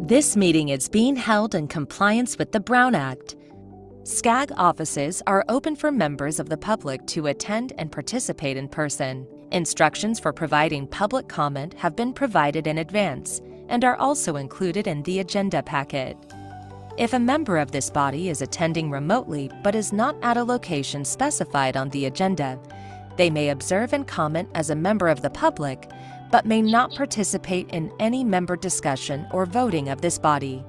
This meeting is being held in compliance with the Brown Act. SCAG offices are open for members of the public to attend and participate in person. Instructions for providing public comment have been provided in advance and are also included in the agenda packet. If a member of this body is attending remotely but is not at a location specified on the agenda, they may observe and comment as a member of the public, but may not participate in any member discussion or voting of this body.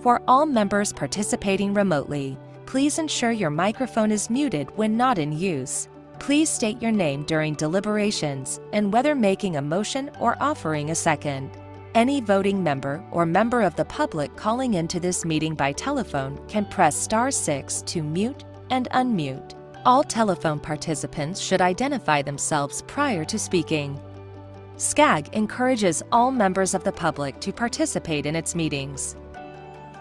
For all members participating remotely, please ensure your microphone is muted when not in use. Please state your name during deliberations and whether making a motion or offering a second. Any voting member or member of the public calling into this meeting by telephone can press *6 to mute and unmute. All telephone participants should identify themselves prior to speaking. SCAG encourages all members of the public to participate in its meetings.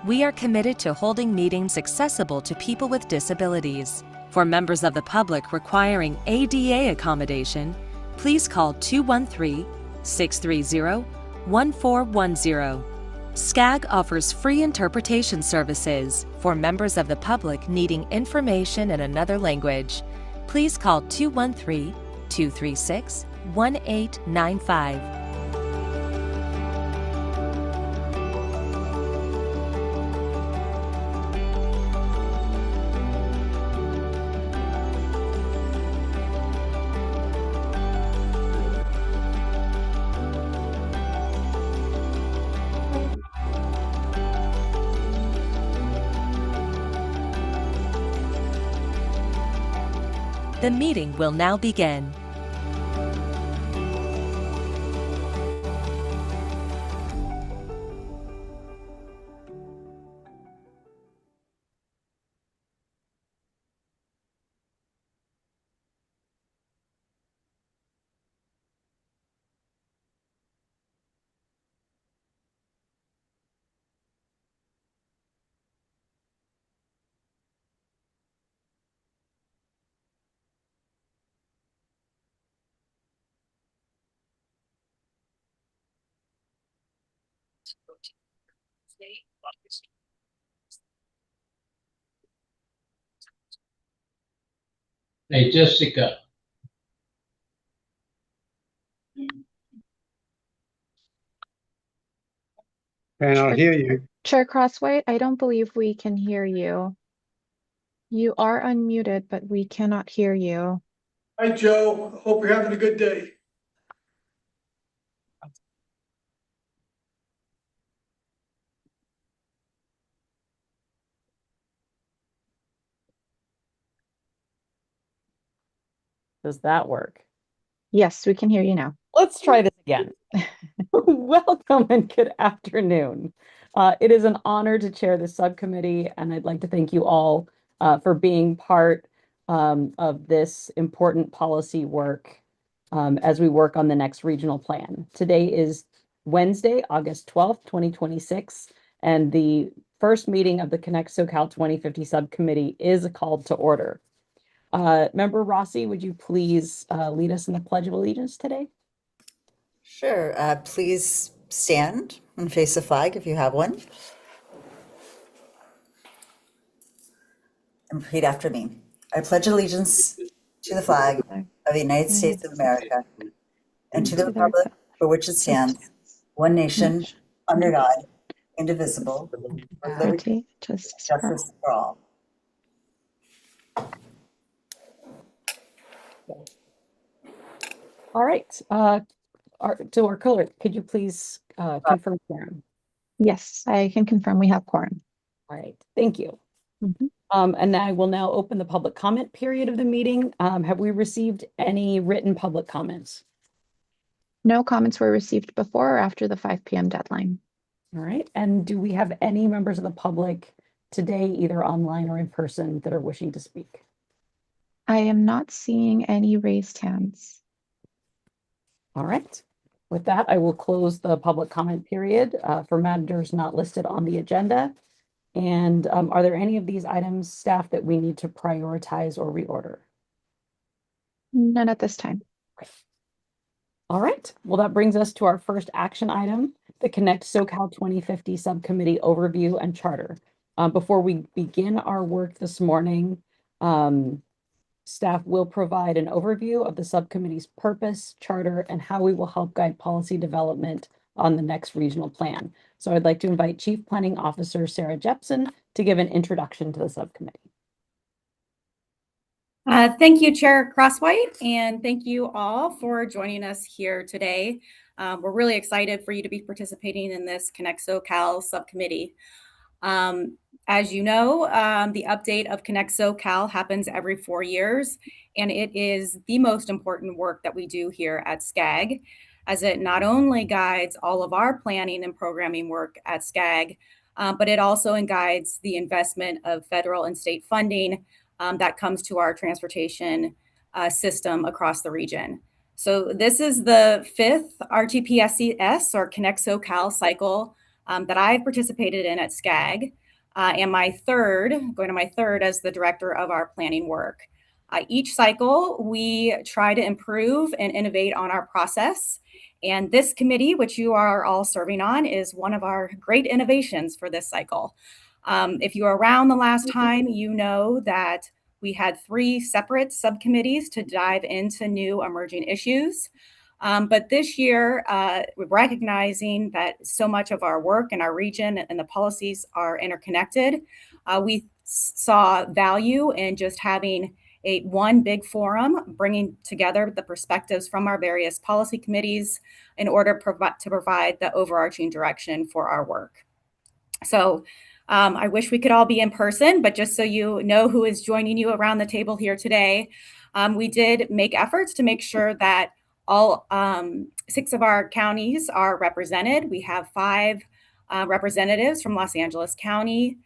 We are committed to holding meetings accessible to people with disabilities. For members of the public requiring ADA accommodation, please call 213-630-1410. SCAG offers free interpretation services for members of the public needing information in another language. Please call 213-236-1895. The meeting will now begin. Hey, Jessica. And I'll hear you. Chair Crosswhite, I don't believe we can hear you. You are unmuted, but we cannot hear you. Hi, Joe. Hope you're having a good day. Does that work? Yes, we can hear you now. Let's try this again. Welcome and good afternoon. It is an honor to chair the subcommittee, and I'd like to thank you all for being part of this important policy work as we work on the next regional plan. Today is Wednesday, August 12th, 2026, and the first meeting of the Connect SoCal 2050 subcommittee is called to order. Member Rossi, would you please lead us in the Pledge of Allegiance today? Sure. Please stand and face the flag if you have one. And repeat after me. I pledge allegiance to the flag of the United States of America and to the republic for which it stands, one nation, under God, indivisible, with liberty, justice for all. All right. To our clerk, could you please confirm quorum? Yes, I can confirm we have quorum. All right. Thank you. And I will now open the public comment period of the meeting. Have we received any written public comments? No comments were received before or after the 5 p.m. deadline. All right. And do we have any members of the public today, either online or in person, that are wishing to speak? I am not seeing any raised hands. All right. With that, I will close the public comment period for matters not listed on the agenda. And are there any of these items, staff, that we need to prioritize or reorder? None at this time. All right, well, that brings us to our first action item, the Connect SoCal 2050 Subcommittee Overview and Charter. Before we begin our work this morning, staff will provide an overview of the subcommittee's purpose, charter, and how we will help guide policy development on the next regional plan. So I'd like to invite Chief Planning Officer Sarah Jepson to give an introduction to the subcommittee. Thank you, Chair Crosswhite, and thank you all for joining us here today. We're really excited for you to be participating in this Connect SoCal subcommittee. As you know, the update of Connect SoCal happens every 4 years, and it is the most important work that we do here at SCAG, as it not only guides all of our planning and programming work at SCAG, but it also guides the investment of federal and state funding that comes to our transportation system across the region. So this is the 5th RTPSCS, or Connect SoCal cycle that I've participated in at SCAG, and going to my third as the director of our planning work. Each cycle, we try to improve and innovate on our process. And this committee, which you are all serving on, is one of our great innovations for this cycle. If you were around the last time, you know that we had 3 separate subcommittees to dive into new emerging issues. But this year, we're recognizing that so much of our work in our region and the policies are interconnected. We saw value in just having one big forum, bringing together the perspectives from our various policy committees in order to provide the overarching direction for our work. So I wish we could all be in person, but just so you know who is joining you around the table here today, we did make efforts to make sure that all 6 of our counties are represented. We have 5 representatives from Los Angeles County,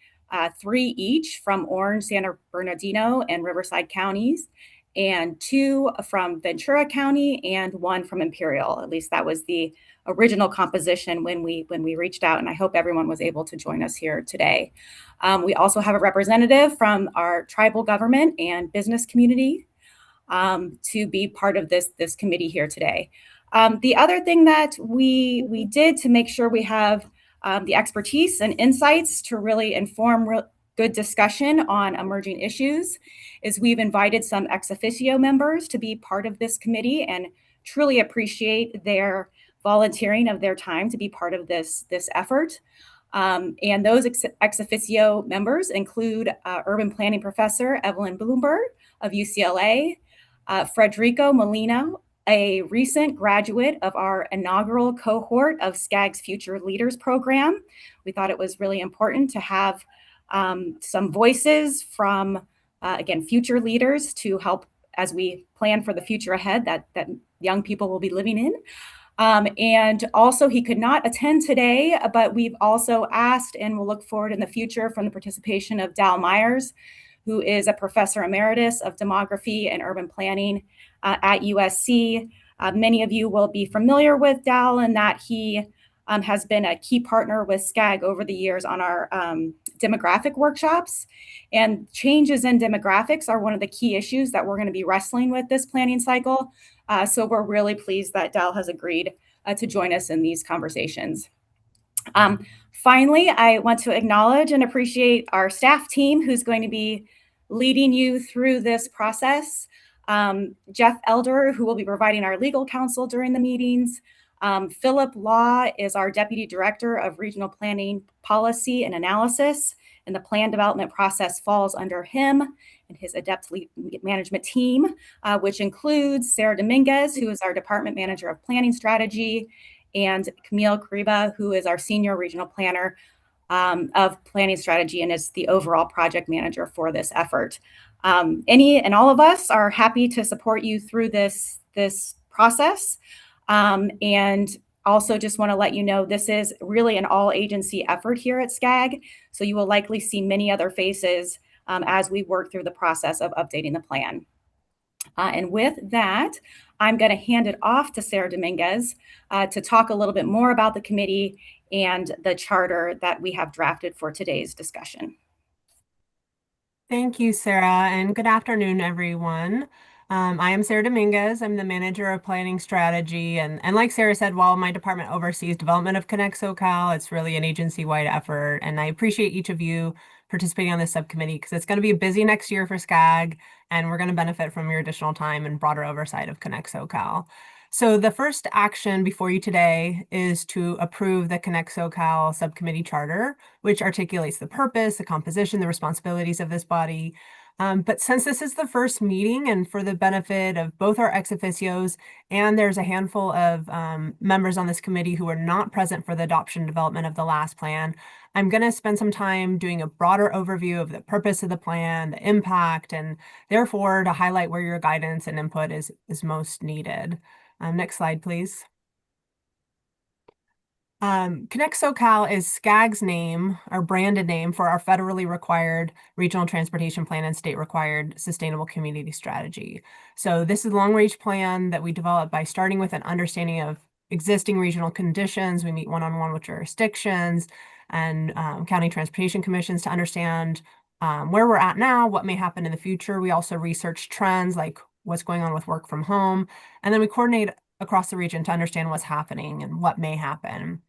3 each from Orange, San Bernardino, and Riverside counties, and 2 from Ventura County and 1 from Imperial. At least that was the original composition when we reached out, and I hope everyone was able to join us here today. We also have a representative from our tribal government and business community to be part of this committee here today. The other thing that we did to make sure we have the expertise and insights to really inform good discussion on emerging issues is we've invited some ex officio members to be part of this committee, and truly appreciate their volunteering of their time to be part of this effort. And those ex officio members include urban planning professor Evelyn Bloomberg of UCLA, Frederico Molina, a recent graduate of our inaugural cohort of SCAG's Future Leaders program. We thought it was really important to have some voices from, again, future leaders to help as we plan for the future ahead that young people will be living in. And also, he could not attend today, but we've also asked and we'll look forward in the future from the participation of Dal Myers, who is a professor emeritus of demography and urban planning at USC. Many of you will be familiar with Dal in that he has been a key partner with SCAG over the years on our demographic workshops. And changes in demographics are one of the key issues that we're going to be wrestling with this planning cycle. So we're really pleased that Dal has agreed to join us in these conversations. Finally, I want to acknowledge and appreciate our staff team who's going to be leading you through this process. Jeff Elder, who will be providing our legal counsel during the meetings. Philip Law is our Deputy Director of Regional Planning Policy and Analysis, and the plan development process falls under him and his adept management team, which includes Sarah Dominguez, who is our Department Manager of Planning Strategy, and Camille Kariba, who is our Senior Regional Planner of Planning Strategy and is the overall project manager for this effort. Any and all of us are happy to support you through this process. And also just want to let you know this is really an all-agency effort here at SCAG, so you will likely see many other faces as we work through the process of updating the plan. And with that, I'm going to hand it off to Sarah Dominguez to talk a little bit more about the committee and the charter that we have drafted for today's discussion. Thank you, Sarah, and good afternoon, everyone. I am Sarah Dominguez. I'm the manager of planning strategy. And like Sarah said, while my department oversees development of Connect SoCal, it's really an agency-wide effort. And I appreciate each of you participating on this subcommittee because it's going to be a busy next year for SCAG, and we're going to benefit from your additional time and broader oversight of Connect SoCal. So the first action before you today is to approve the Connect SoCal subcommittee charter, which articulates the purpose, the composition, the responsibilities of this body. But since this is the first meeting and for the benefit of both our ex officios and there's a handful of members on this committee who are not present for the adoption and development of the last plan, I'm going to spend some time doing a broader overview of the purpose of the plan, the impact, and therefore to highlight where your guidance and input is most needed. Next slide, please. Connect SoCal is SCAG's name, our branded name for our federally required regional transportation plan and state required sustainable community strategy. So this is a long-range plan that we developed by starting with an understanding of existing regional conditions. We meet one-on-one with jurisdictions and county transportation commissions to understand where we're at now, what may happen in the future. We also research trends like what's going on with work from home, and then we coordinate across the region to understand what's happening and what may happen.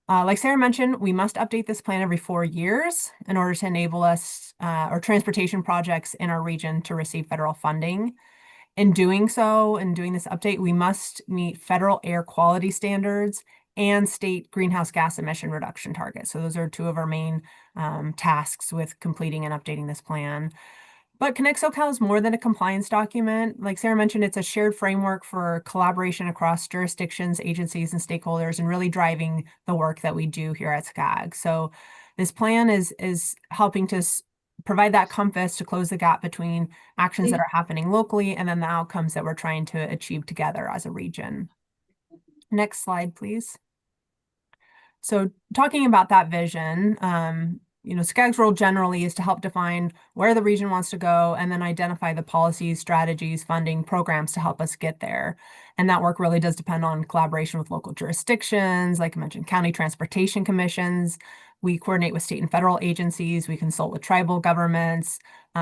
Like Sarah mentioned, we must update this plan every 4 years in order to enable us or transportation projects in our region to receive federal funding. In doing so, in doing this update, we must meet federal air quality standards and state greenhouse gas emission reduction targets. So those are two of our main tasks with completing and updating this plan. But Connect SoCal is more than a compliance document. Like Sarah mentioned, it's a shared framework for collaboration across jurisdictions, agencies, and stakeholders, and really driving the work that we do here at SCAG. So this plan is helping to provide that compass to close the gap between actions that are happening locally and then the outcomes that we're trying to achieve together as a region. Next slide, please. So talking about that vision, SCAG's role generally is to help define where the region wants to go and then identify the policies, strategies, funding, programs to help us get there. And that work really does depend on collaboration with local jurisdictions, like I mentioned, county transportation commissions. We coordinate with state and federal agencies. We consult with tribal governments,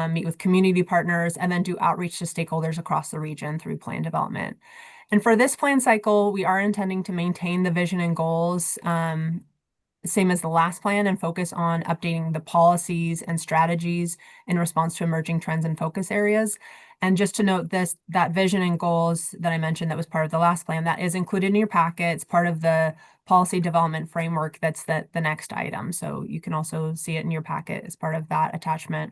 meet with community partners, and then do outreach to stakeholders across the region through plan development. And for this plan cycle, we are intending to maintain the vision and goals same as the last plan and focus on updating the policies and strategies in response to emerging trends and focus areas. And just to note that vision and goals that I mentioned that was part of the last plan, that is included in your packet. It's part of the policy development framework. That's the next item. So you can also see it in your packet as part of that attachment.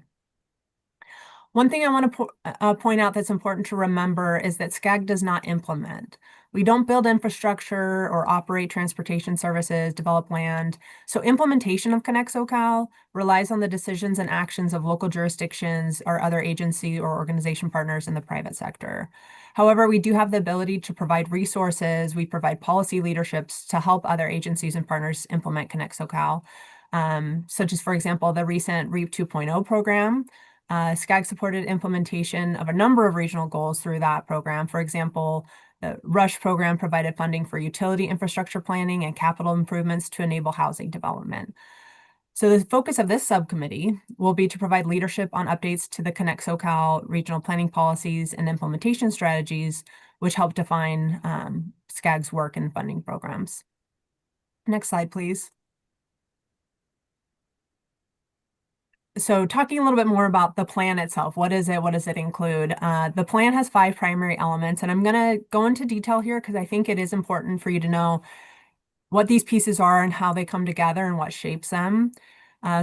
One thing I want to point out that's important to remember is that SCAG does not implement. We don't build infrastructure or operate transportation services, develop land. So implementation of Connect SoCal relies on the decisions and actions of local jurisdictions or other agency or organization partners in the private sector. However, we do have the ability to provide resources. We provide policy leaderships to help other agencies and partners implement Connect SoCal, such as, for example, the recent REAP 2.0 program. SCAG supported implementation of a number of regional goals through that program. For example, the RUSH program provided funding for utility infrastructure planning and capital improvements to enable housing development. So the focus of this subcommittee will be to provide leadership on updates to the Connect SoCal regional planning policies and implementation strategies, which help define SCAG's work and funding programs. Next slide, please. So talking a little bit more about the plan itself, what is it? What does it include? The plan has 5 primary elements, and I'm going to go into detail here because I think it is important for you to know what these pieces are and how they come together and what shapes them.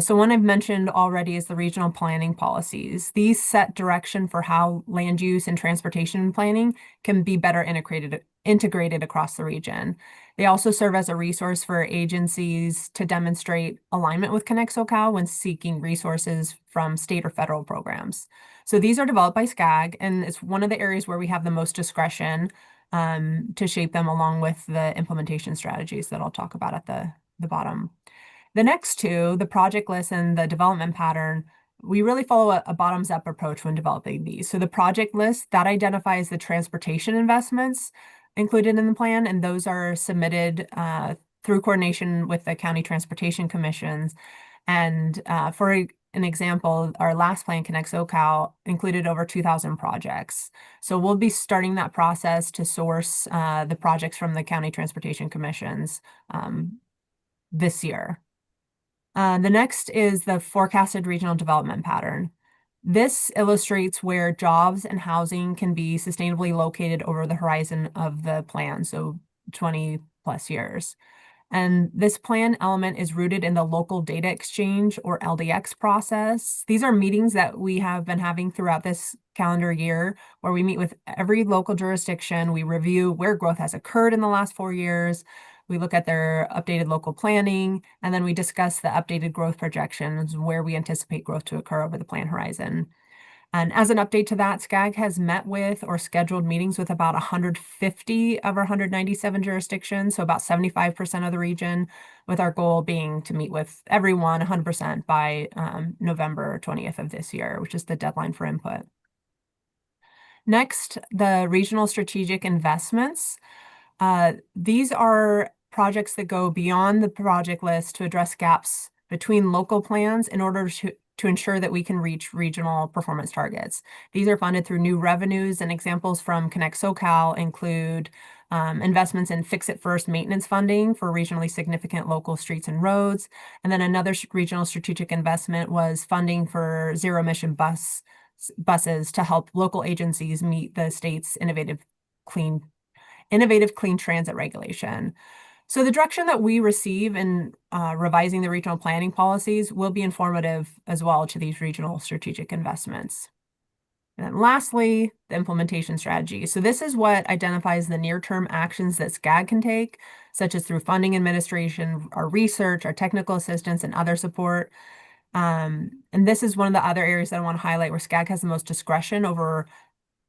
So one I've mentioned already is the regional planning policies. These set direction for how land use and transportation planning can be better integrated across the region. They also serve as a resource for agencies to demonstrate alignment with Connect SoCal when seeking resources from state or federal programs. So these are developed by SCAG, and it's one of the areas where we have the most discretion to shape them along with the implementation strategies that I'll talk about at the bottom. The next two, the project list and the development pattern, we really follow a bottoms-up approach when developing these. So the project list that identifies the transportation investments included in the plan, and those are submitted through coordination with the county transportation commissions. And for an example, our last plan, Connect SoCal, included over 2,000 projects. So we'll be starting that process to source the projects from the county transportation commissions this year. The next is the forecasted regional development pattern. This illustrates where jobs and housing can be sustainably located over the horizon of the plan, so 20 plus years. And this plan element is rooted in the local data exchange, or LDX, process. These are meetings that we have been having throughout this calendar year, where we meet with every local jurisdiction. We review where growth has occurred in the last 4 years. We look at their updated local planning, and then we discuss the updated growth projections, where we anticipate growth to occur over the plan horizon. And as an update to that, SCAG has met with or scheduled meetings with about 150 of our 197 jurisdictions, so about 75% of the region, with our goal being to meet with everyone 100% by November 20th of this year, which is the deadline for input. Next, the regional strategic investments. These are projects that go beyond the project list to address gaps between local plans in order to ensure that we can reach regional performance targets. These are funded through new revenues, and examples from Connect SoCal include investments in Fix-It-First maintenance funding for regionally significant local streets and roads. And then another regional strategic investment was funding for zero-emission buses to help local agencies meet the state's innovative clean transit regulation. So the direction that we receive in revising the regional planning policies will be informative as well to these regional strategic investments. And then lastly, the implementation strategy. So this is what identifies the near-term actions that SCAG can take, such as through funding administration, our research, our technical assistance, and other support. And this is one of the other areas that I want to highlight where SCAG has the most discretion over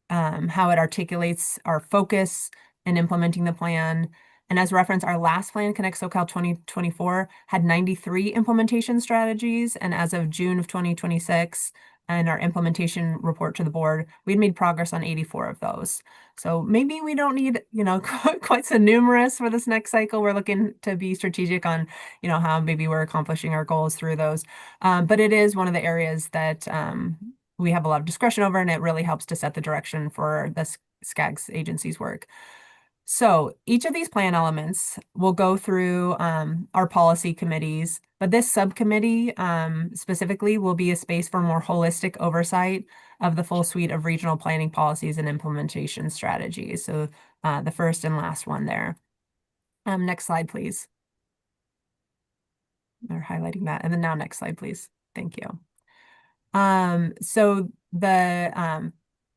how it articulates our focus in implementing the plan. And as reference, our last plan, Connect SoCal 2024, had 93 implementation strategies. And as of June of 2026, and our implementation report to the board, we'd made progress on 84 of those. So maybe we don't need, quite so numerous for this next cycle. We're looking to be strategic on, how maybe we're accomplishing our goals through those. But it is one of the areas that we have a lot of discretion over, and it really helps to set the direction for the SCAG's agency's work. So each of these plan elements will go through our policy committees, but this subcommittee specifically will be a space for more holistic oversight of the full suite of regional planning policies and implementation strategies. So the first and last one there. Next slide, please. They're highlighting that. And then now next slide, please. Thank you. So the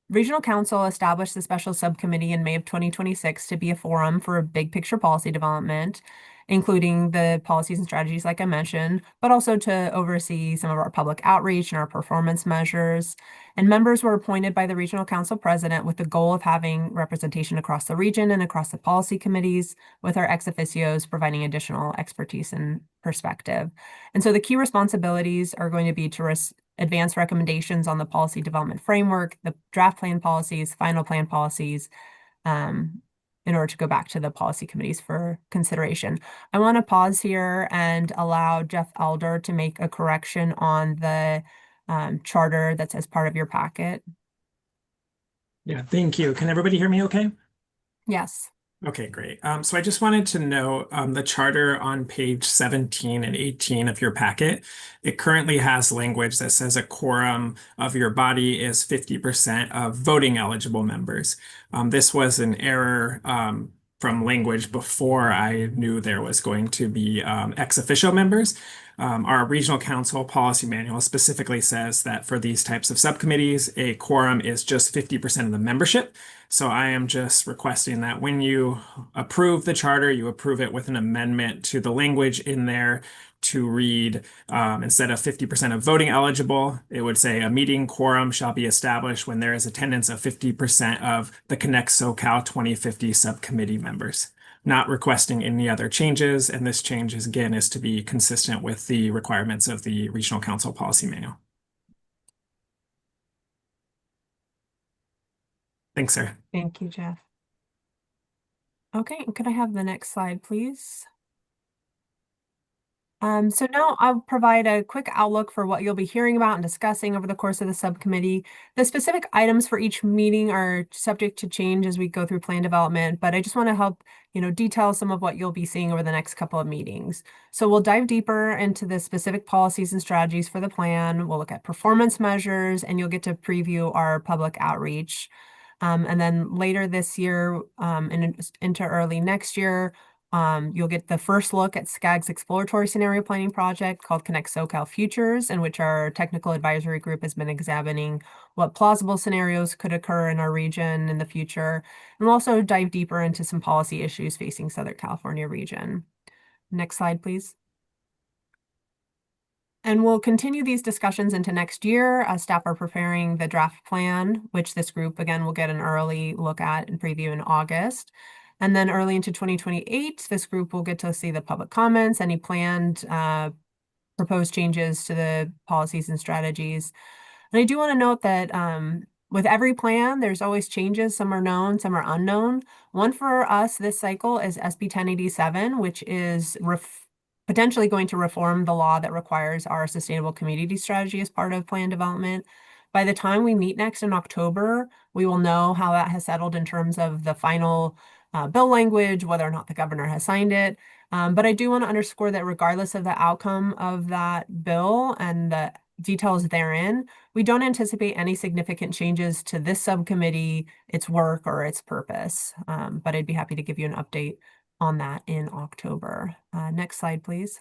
Regional Council established the special subcommittee in May of 2026 to be a forum for big picture policy development, including the policies and strategies like I mentioned, but also to oversee some of our public outreach and our performance measures. And members were appointed by the Regional Council president with the goal of having representation across the region and across the policy committees, with our ex officios providing additional expertise and perspective. And so the key responsibilities are going to be to advance recommendations on the policy development framework, the draft plan policies, final plan policies, in order to go back to the policy committees for consideration. I want to pause here and allow Jeff Elder to make a correction on the charter that's as part of your packet. Yeah, thank you. Can everybody hear me okay? Yes. Okay, great. So I just wanted to note the charter on page 17 and 18 of your packet. It currently has language that says a quorum of your body is 50% of voting eligible members. This was an error from language before I knew there was going to be ex officio members. Our regional council policy manual specifically says that for these types of subcommittees, a quorum is just 50% of the membership. So I am just requesting that when you approve the charter, you approve it with an amendment to the language in there to read, instead of 50% of voting eligible, it would say a meeting quorum shall be established when there is attendance of 50% of the Connect SoCal 2050 subcommittee members. Not requesting any other changes, and this change is, again, is to be consistent with the requirements of the Regional Council Policy Manual. Thanks, sir. Thank you, Jeff. Okay, and could I have the next slide, please? So now I'll provide a quick outlook for what you'll be hearing about and discussing over the course of the subcommittee. The specific items for each meeting are subject to change as we go through plan development, but I just want to help, detail some of what you'll be seeing over the next couple of meetings. So we'll dive deeper into the specific policies and strategies for the plan. We'll look at performance measures, and you'll get to preview our public outreach. And then later this year and into early next year, you'll get the first look at SCAG's exploratory scenario planning project called Connect SoCal Futures, in which our technical advisory group has been examining what plausible scenarios could occur in our region in the future. And we'll also dive deeper into some policy issues facing Southern California region. Next slide, please. And we'll continue these discussions into next year as staff are preparing the draft plan, which this group, again, will get an early look at and preview in August. And then early into 2028, this group will get to see the public comments, any planned proposed changes to the policies and strategies. And I do want to note that with every plan, there's always changes. Some are known, some are unknown. One for us this cycle is SB 1087, which is potentially going to reform the law that requires our sustainable community strategy as part of plan development. By the time we meet next in October, we will know how that has settled in terms of the final bill language, whether or not the governor has signed it. But I do want to underscore that regardless of the outcome of that bill and the details therein, we don't anticipate any significant changes to this subcommittee, its work, or its purpose. But I'd be happy to give you an update on that in October. Next slide, please.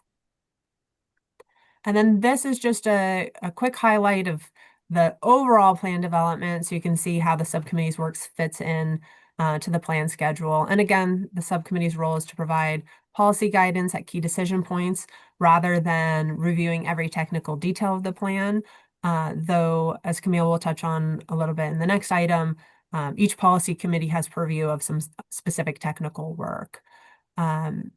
And then this is just a quick highlight of the overall plan development, so you can see how the subcommittee's work fits in to the plan schedule. And again, the subcommittee's role is to provide policy guidance at key decision points rather than reviewing every technical detail of the plan. Though, as Camille will touch on a little bit in the next item, each policy committee has purview of some specific technical work. And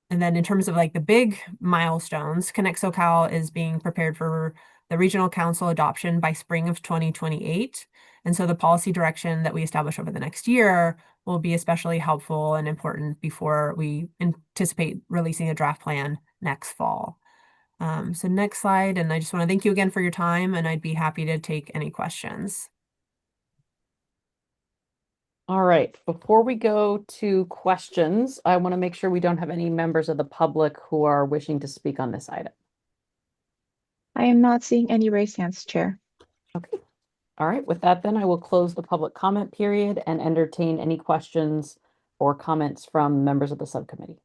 then in terms of like the big milestones, Connect SoCal is being prepared for the regional council adoption by spring of 2028. And so the policy direction that we establish over the next year will be especially helpful and important before we anticipate releasing a draft plan next fall. So next slide, and I just want to thank you again for your time, and I'd be happy to take any questions. All right, before we go to questions, I want to make sure we don't have any members of the public who are wishing to speak on this item. I am not seeing any raised hands, Chair. Okay. All right, with that then I will close the public comment period and entertain any questions or comments from members of the subcommittee.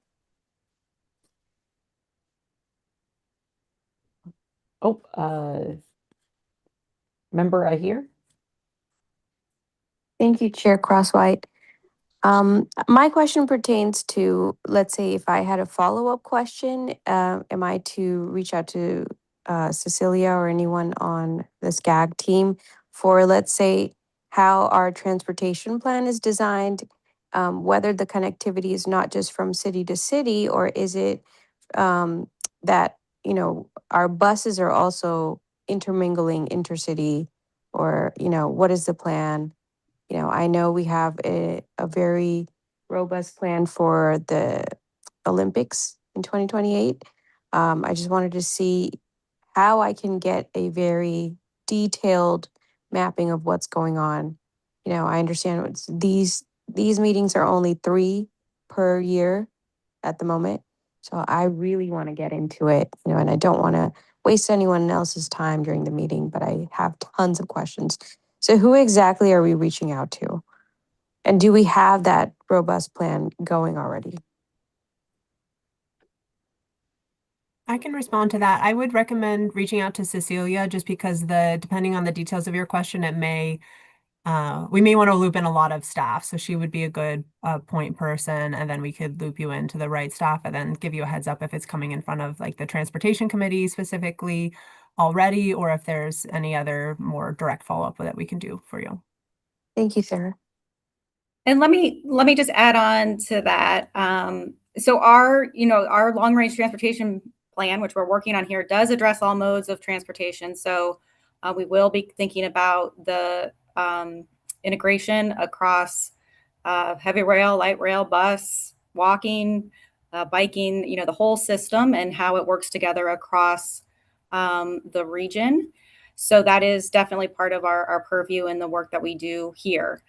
Oh, member Ahir? Thank you, Chair Crosswhite. My question pertains to, let's say if I had a follow-up question, am I to reach out to Cecilia or anyone on the SCAG team for, let's say, how our transportation plan is designed, whether the connectivity is not just from city to city, or is it that, our buses are also intermingling intercity, or, what is the plan? I know we have a very robust plan for the Olympics in 2028. I just wanted to see how I can get a very detailed mapping of what's going on. I understand these meetings are only 3 per year at the moment. So I really want to get into it, and I don't want to waste anyone else's time during the meeting, but I have tons of questions. So who exactly are we reaching out to? And do we have that robust plan going already? I can respond to that. I would recommend reaching out to Cecilia just because depending on the details of your question, we may want to loop in a lot of staff. So she would be a good point person, and then we could loop you into the right staff and then give you a heads up if it's coming in front of like the transportation committee specifically already, or if there's any other more direct follow-up that we can do for you. Thank you, Sarah. And let me just add on to that. So our long range transportation plan, which we're working on here, does address all modes of transportation. So we will be thinking about the integration across heavy rail, light rail, bus, walking, biking, the whole system and how it works together across the region. So that is definitely part of our purview and the work that we do here.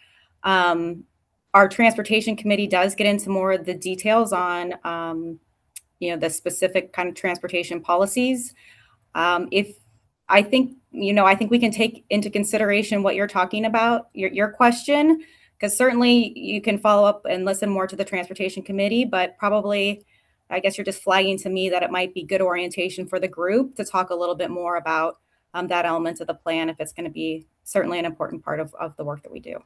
Our transportation committee does get into more of the details on, the specific kind of transportation policies. I think we can take into consideration what you're talking about, your question, because certainly you can follow up and listen more to the transportation committee, but probably, I guess you're just flagging to me that it might be good orientation for the group to talk a little bit more about that element of the plan if it's going to be certainly an important part of the work that we do.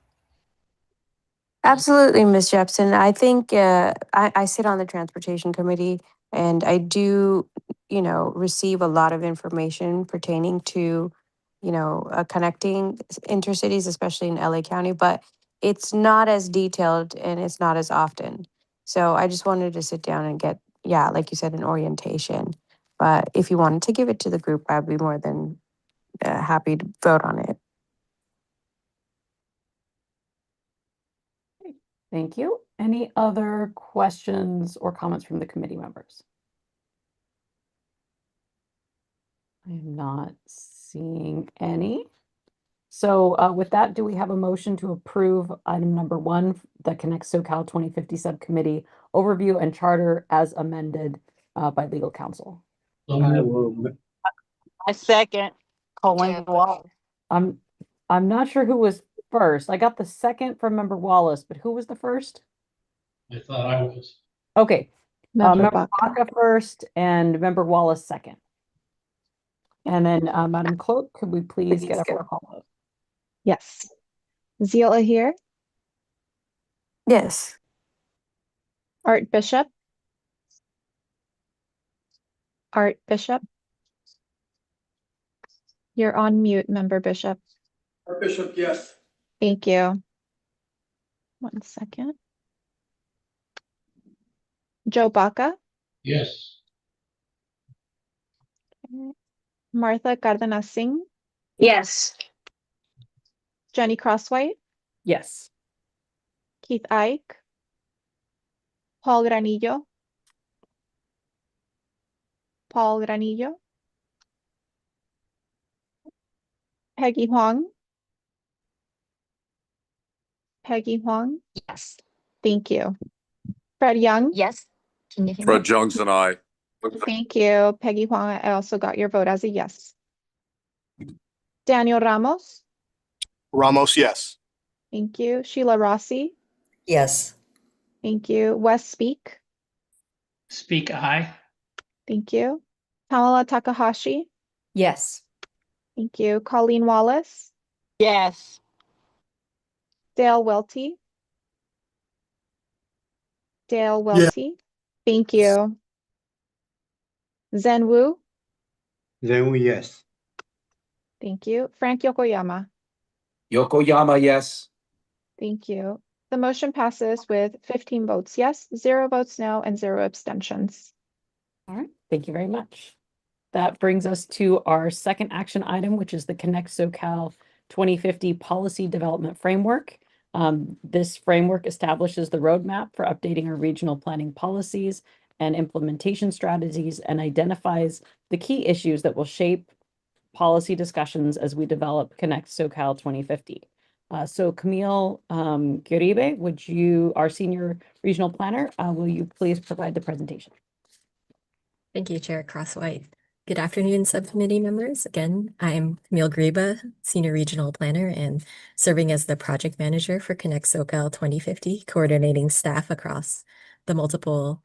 Absolutely, Ms. Jepson. I think I sit on the transportation committee, and I do, receive a lot of information pertaining to, connecting intercities, especially in LA County, but it's not as detailed and it's not as often. So I just wanted to sit down and get, like you said, an orientation. But if you wanted to give it to the group, I'd be more than happy to vote on it. Thank you. Any other questions or comments from the committee members? I am not seeing any. So with that, do we have a motion to approve item number 1, the Connect SoCal 2050 Subcommittee Overview and Charter as amended by legal counsel? So I moved. will, I second. Colleen Wallace. I'm not sure who was first. I got the second from Member Wallace, but who was the first? I thought I was. Okay. Member Member Baca. Baca first and Member Wallace second. And then Madam Clerk, could we please get a roll call vote? Yes. Zeal Ahir, Yes. Art Bishop. Art Bishop. You're on mute, Member Bishop. Art Bishop, yes. Thank you. 1 second. Joe Baca. Yes. Martha Cardenas Singh. Yes. Jenny Crosswhite. Yes. Keith Ike. Paul Granillo. Paul Granillo. Peggy Huang. Peggy Huang. Yes. Thank you. Fred Young. Yes. Can you hear me? Fred Johnson, aye. Thank you. Peggy Huang, I also got your vote as a yes. Daniel Ramos. Ramos, yes. Thank you. Sheila Rossi. Yes. Thank you. Wes Speak. Speak aye. Thank you. Pamela Takahashi. Yes. Thank you. Colleen Wallace. Yes. Dale Welty. Dale Welty. Thank you. Zen Wu. then yes. Thank you. Frank Yokoyama. Yokoyama, yes. Thank you. The motion passes with 15 votes yes, 0 votes no, and 0 abstentions. All right. Thank you very much. That brings us to our second action item, which is the Connect SoCal 2050 Policy Development Framework. This framework establishes the roadmap for updating our regional planning policies and implementation strategies and identifies the key issues that will shape policy discussions as we develop Connect SoCal 2050. So Camille Guribe, would you, our senior regional planner, will you please provide the presentation? Thank you, Chair Crosswhite. Good afternoon, subcommittee members. Again, I'm Camille Griba, Senior Regional Planner and serving as the project manager for Connect SoCal 2050, coordinating staff across the multiple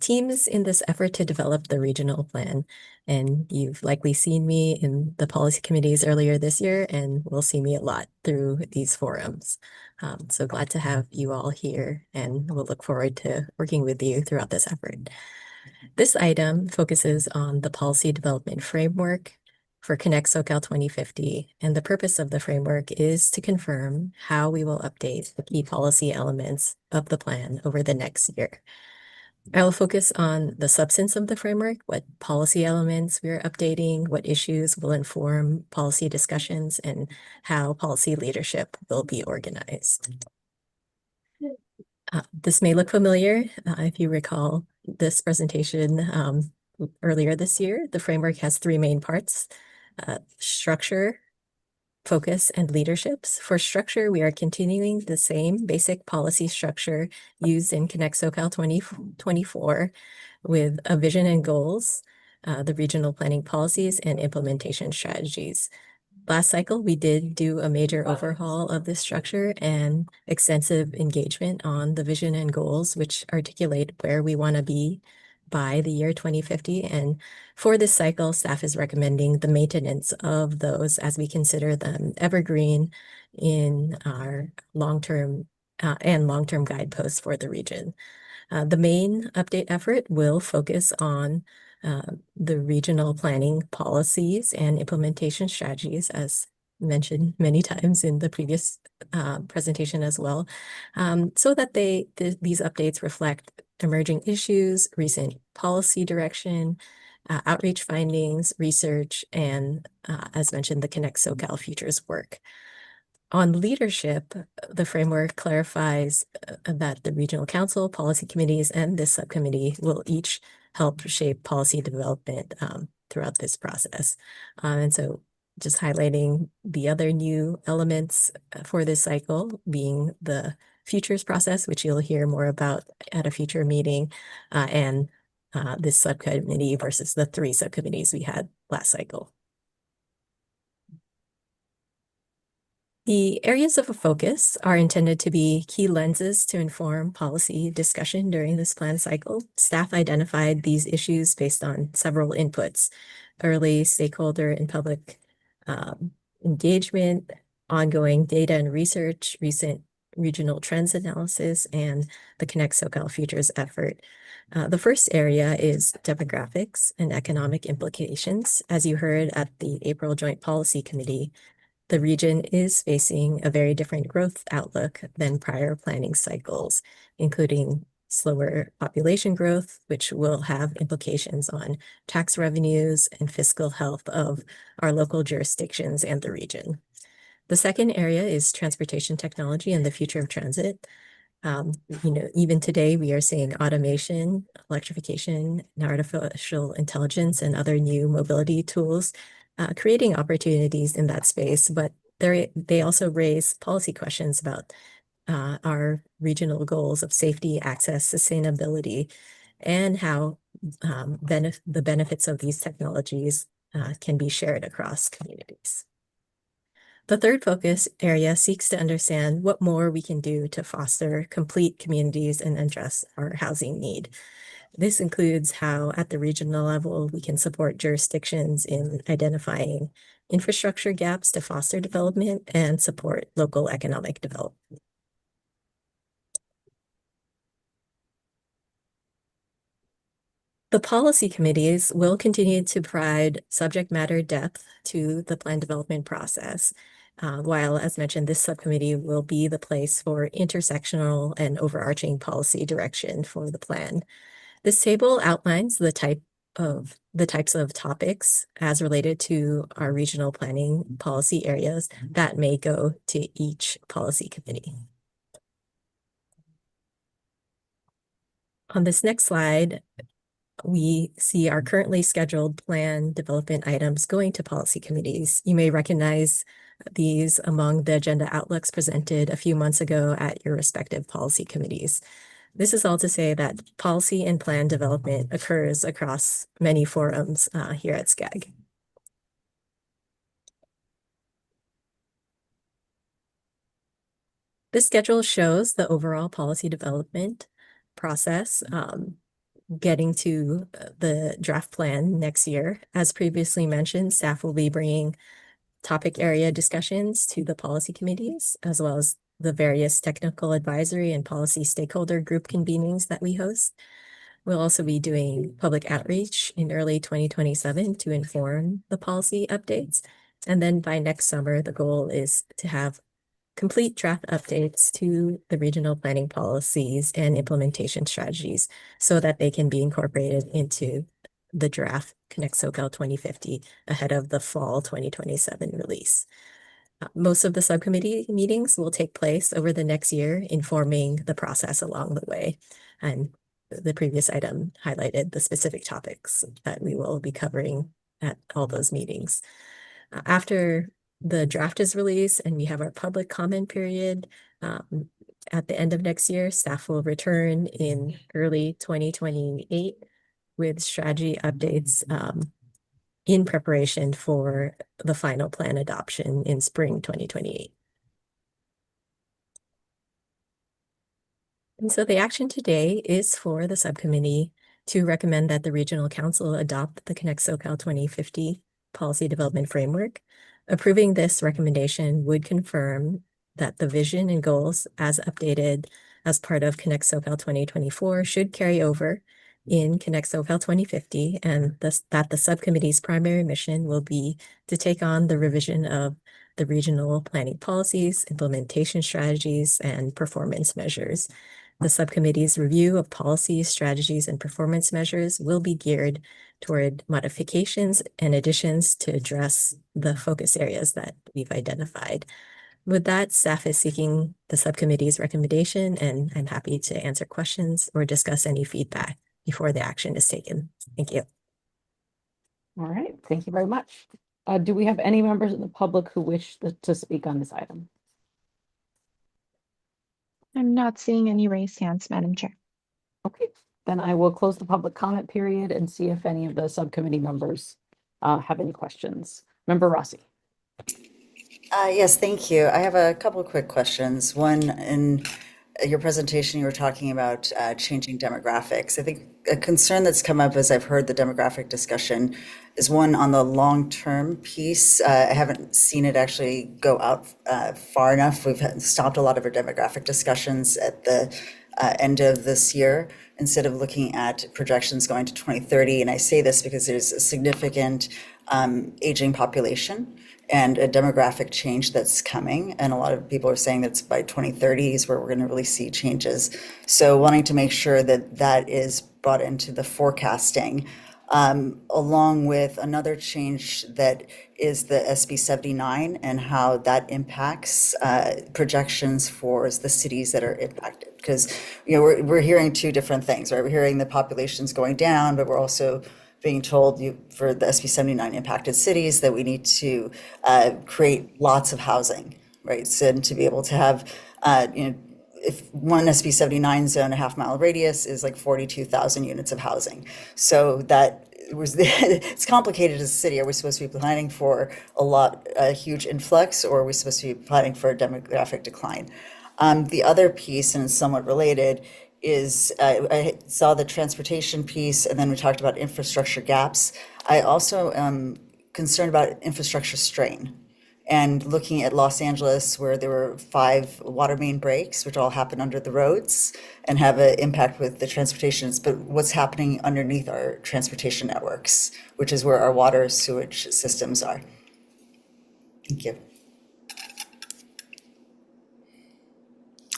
teams in this effort to develop the regional plan. And you've likely seen me in the policy committees earlier this year, and will see me a lot through these forums. So glad to have you all here, and we'll look forward to working with you throughout this effort. This item focuses on the policy development framework for Connect SoCal 2050, and the purpose of the framework is to confirm how we will update the key policy elements of the plan over the next year. I will focus on the substance of the framework, what policy elements we're updating, what issues will inform policy discussions, and how policy leadership will be organized. This may look familiar. If you recall this presentation earlier this year, the framework has three main parts: structure, focus, and leaderships. For structure, we are continuing the same basic policy structure used in Connect SoCal 2024 with a vision and goals, the regional planning policies, and implementation strategies. Last cycle, we did do a major overhaul of this structure and extensive engagement on the vision and goals, which articulate where we want to be by the year 2050. And for this cycle, staff is recommending the maintenance of those as we consider them evergreen in our long-term guideposts for the region. The main update effort will focus on the regional planning policies and implementation strategies, as mentioned many times in the previous presentation as well, so that these updates reflect emerging issues, recent policy direction, outreach findings, research, and as mentioned, the Connect SoCal Futures work. On leadership, the framework clarifies that the regional council, policy committees, and this subcommittee will each help shape policy development throughout this process. And so just highlighting the other new elements for this cycle being the futures process, which you'll hear more about at a future meeting, and this subcommittee versus the three subcommittees we had last cycle. The areas of focus are intended to be key lenses to inform policy discussion during this plan cycle. Staff identified these issues based on several inputs: early stakeholder and public engagement, ongoing data and research, recent regional trends analysis, and the Connect SoCal Futures effort. The first area is demographics and economic implications. As you heard at the April Joint Policy Committee, the region is facing a very different growth outlook than prior planning cycles, including slower population growth, which will have implications on tax revenues and fiscal health of our local jurisdictions and the region. The second area is transportation technology and the future of transit. Even today, we are seeing automation, electrification, and artificial intelligence, and other new mobility tools creating opportunities in that space, but they also raise policy questions about our regional goals of safety, access, sustainability, and how the benefits of these technologies can be shared across communities. The third focus area seeks to understand what more we can do to foster complete communities and address our housing need. This includes how, at the regional level, we can support jurisdictions in identifying infrastructure gaps to foster development and support local economic development. The policy committees will continue to provide subject matter depth to the plan development process, while, as mentioned, this subcommittee will be the place for intersectional and overarching policy direction for the plan. This table outlines the types of topics as related to our regional planning policy areas that may go to each policy committee. On this next slide, we see our currently scheduled plan development items going to policy committees. You may recognize these among the agenda outlooks presented a few months ago at your respective policy committees. This is all to say that policy and plan development occurs across many forums here at SCAG. This schedule shows the overall policy development process, getting to the draft plan next year. As previously mentioned, staff will be bringing topic area discussions to the policy committees, as well as the various technical advisory and policy stakeholder group convenings that we host. We'll also be doing public outreach in early 2027 to inform the policy updates. And then by next summer, the goal is to have complete draft updates to the regional planning policies and implementation strategies so that they can be incorporated into the draft Connect SoCal 2050 ahead of the fall 2027 release. Most of the subcommittee meetings will take place over the next year, informing the process along the way. And the previous item highlighted the specific topics that we will be covering at all those meetings. After the draft is released and we have our public comment period, at the end of next year, staff will return in early 2028 with strategy updates in preparation for the final plan adoption in spring 2028. And so the action today is for the subcommittee to recommend that the Regional Council adopt the Connect SoCal 2050 Policy Development Framework. Approving this recommendation would confirm that the vision and goals as updated as part of Connect SoCal 2024 should carry over in Connect SoCal 2050, and that the subcommittee's primary mission will be to take on the revision of the regional planning policies, implementation strategies, and performance measures. The subcommittee's review of policies, strategies, and performance measures will be geared toward modifications and additions to address the focus areas that we've identified. With that, staff is seeking the subcommittee's recommendation, and I'm happy to answer questions or discuss any feedback before the action is taken. Thank you. All right, thank you very much. Do we have any members of the public who wish to speak on this item? I'm not seeing any raised hands, Madam Chair. Okay, then I will close the public comment period and see if any of the subcommittee members have any questions. Member Rossi. Yes, thank you. I have a couple of quick questions. One, in your presentation, you were talking about changing demographics. I think a concern that's come up as I've heard the demographic discussion is one on the long-term piece. I haven't seen it actually go out far enough. We've stopped a lot of our demographic discussions at the end of this year instead of looking at projections going to 2030. And I say this because there's a significant aging population and a demographic change that's coming. And a lot of people are saying that's by 2030 is where we're going to really see changes. So wanting to make sure that that is brought into the forecasting, along with another change that is the SB 79 and how that impacts projections for the cities that are impacted. Because we're hearing two different things, right? We're hearing the population's going down, but we're also being told for the SB 79 impacted cities that we need to create lots of housing, right? So to be able to have, if one SB 79 zone, a half-mile radius is like 42,000 units of housing. So that it's complicated as a city. Are we supposed to be planning for a huge influx, or are we supposed to be planning for a demographic decline? The other piece, and it's somewhat related, is I saw the transportation piece, and then we talked about infrastructure gaps. I also am concerned about infrastructure strain, and looking at Los Angeles, where there were 5 water main breaks, which all happen under the roads and have an impact with the transportations, but what's happening underneath our transportation networks, which is where our water sewage systems are. Thank you.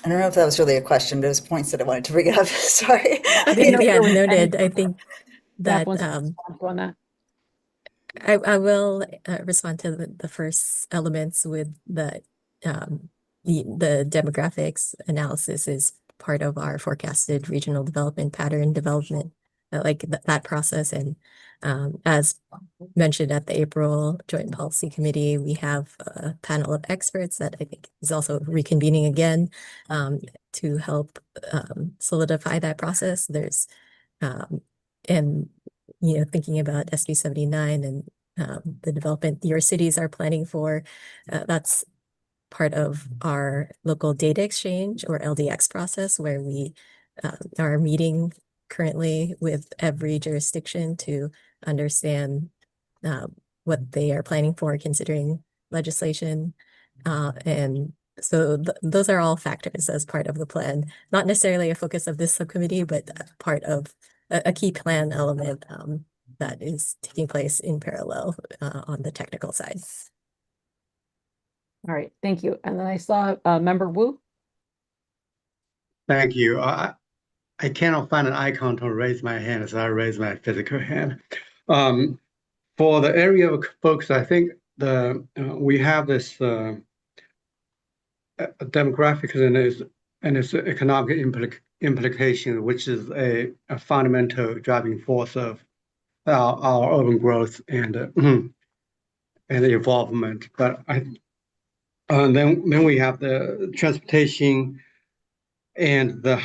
I don't know if that was really a question, but it was points that I wanted to bring up. Sorry. Yeah, noted. I think that I will respond to the first elements with the demographics analysis is part of our forecasted regional development pattern development, like that process. And as mentioned at the April Joint Policy Committee, we have a panel of experts that I think is also reconvening again to help solidify that process. There's and thinking about SB 79 and the development your cities are planning for, that's part of our local data exchange or LDX process, where we are meeting currently with every jurisdiction to understand what they are planning for, considering legislation. And so those are all factors as part of the plan, not necessarily a focus of this subcommittee, but part of a key plan element that is taking place in parallel on the technical side. All right, thank you. And then I saw Member Wu. Thank you. I cannot find an icon to raise my hand, so I raise my physical hand. For the area of focus, I think we have this demographics and its economic implication, which is a fundamental driving force of our urban growth and involvement. But then we have the transportation and the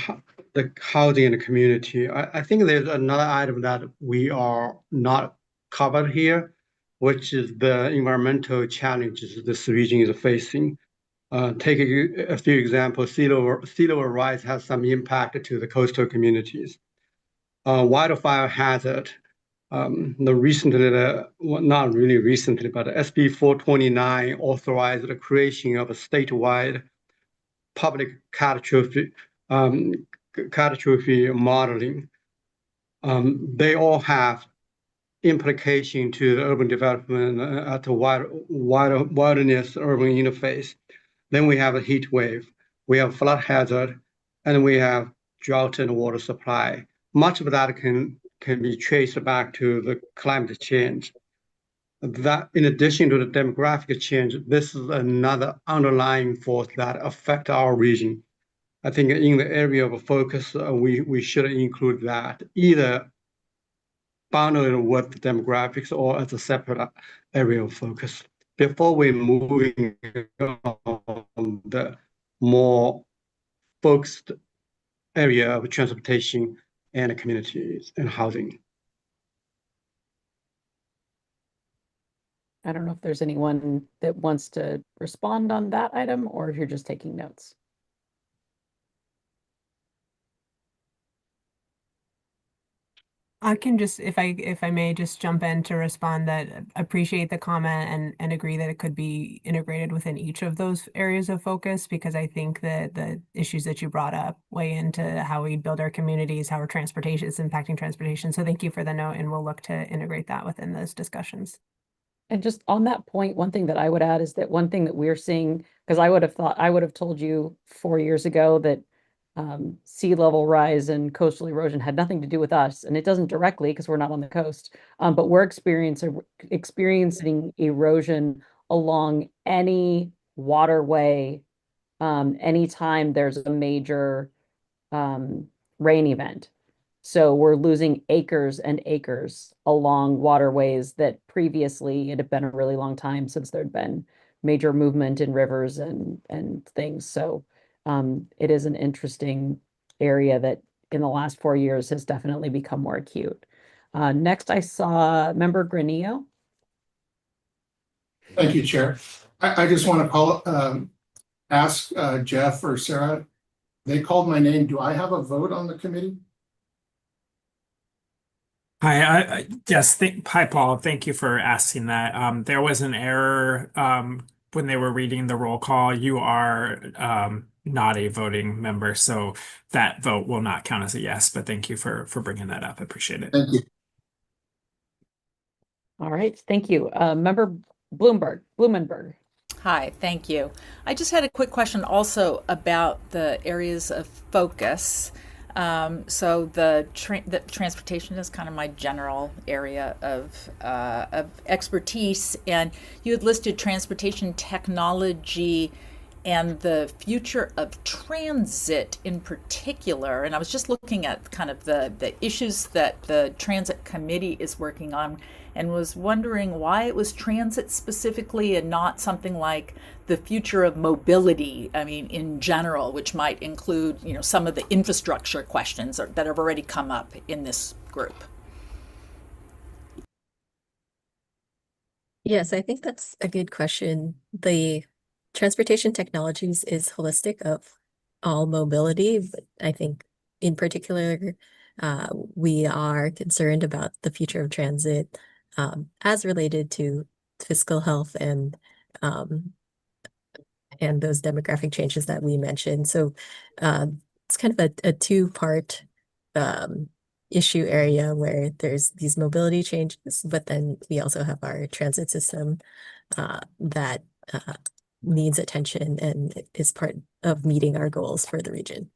housing and the community. I think there's another item that we are not covered here, which is the environmental challenges this region is facing. Take a few examples. Sea level rise has some impact to the coastal communities. Wildfire hazard. Not really recently, but SB 429 authorized the creation of a statewide public catastrophe modeling. They all have implication to the urban development at the wilderness urban interface. Then we have a heat wave, we have flood hazard, and we have drought and water supply. Much of that can be traced back to the climate change. That, in addition to the demographic change, this is another underlying force that affect our region. I think in the area of focus, we should include that, either bundled with the demographics or as a separate area of focus. Before we move on the more focused area of transportation and communities and housing. I don't know if there's anyone that wants to respond on that item or if you're just taking notes. I can just, if I may just jump in to respond, that appreciate the comment and agree that it could be integrated within each of those areas of focus, because I think that the issues that you brought up weigh into how we build our communities, how our transportation is impacting transportation. So thank you for the note, and we'll look to integrate that within those discussions. And just on that point, one thing that I would add is that one thing that we're seeing, because I would have told you 4 years ago that sea level rise and coastal erosion had nothing to do with us, and it doesn't directly because we're not on the coast, but we're experiencing erosion along any waterway anytime there's a major rain event. So we're losing acres and acres along waterways that previously it had been a really long time since there'd been major movement in rivers and things. So it is an interesting area that in the last 4 years has definitely become more acute. Next, I saw Member Granillo. Thank you, Chair. I just want to ask Jeff or Sarah, they called my name. Do I have a vote on the committee? Hi, yes, hi, Paul. Thank you for asking that. There was an error when they were reading the roll call. You are not a voting member, so that vote will not count as a yes, but thank you for bringing that up. I appreciate it. Thank you. All right, thank you. Member Blumenberg. Hi, thank you. I just had a quick question also about the areas of focus. So the transportation is kind of my general area of expertise, and you had listed transportation technology and the future of transit in particular. And I was just looking at kind of the issues that the Transit Committee is working on, and was wondering why it was transit specifically and not something like the future of mobility, I mean, in general, which might include, some of the infrastructure questions that have already come up in this group. Yes, I think that's a good question. The transportation technologies is holistic of all mobility, but I think in particular, we are concerned about the future of transit as related to fiscal health and those demographic changes that we mentioned. So it's kind of a two-part issue area where there's these mobility changes, but then we also have our transit system that needs attention and is part of meeting our goals for the region.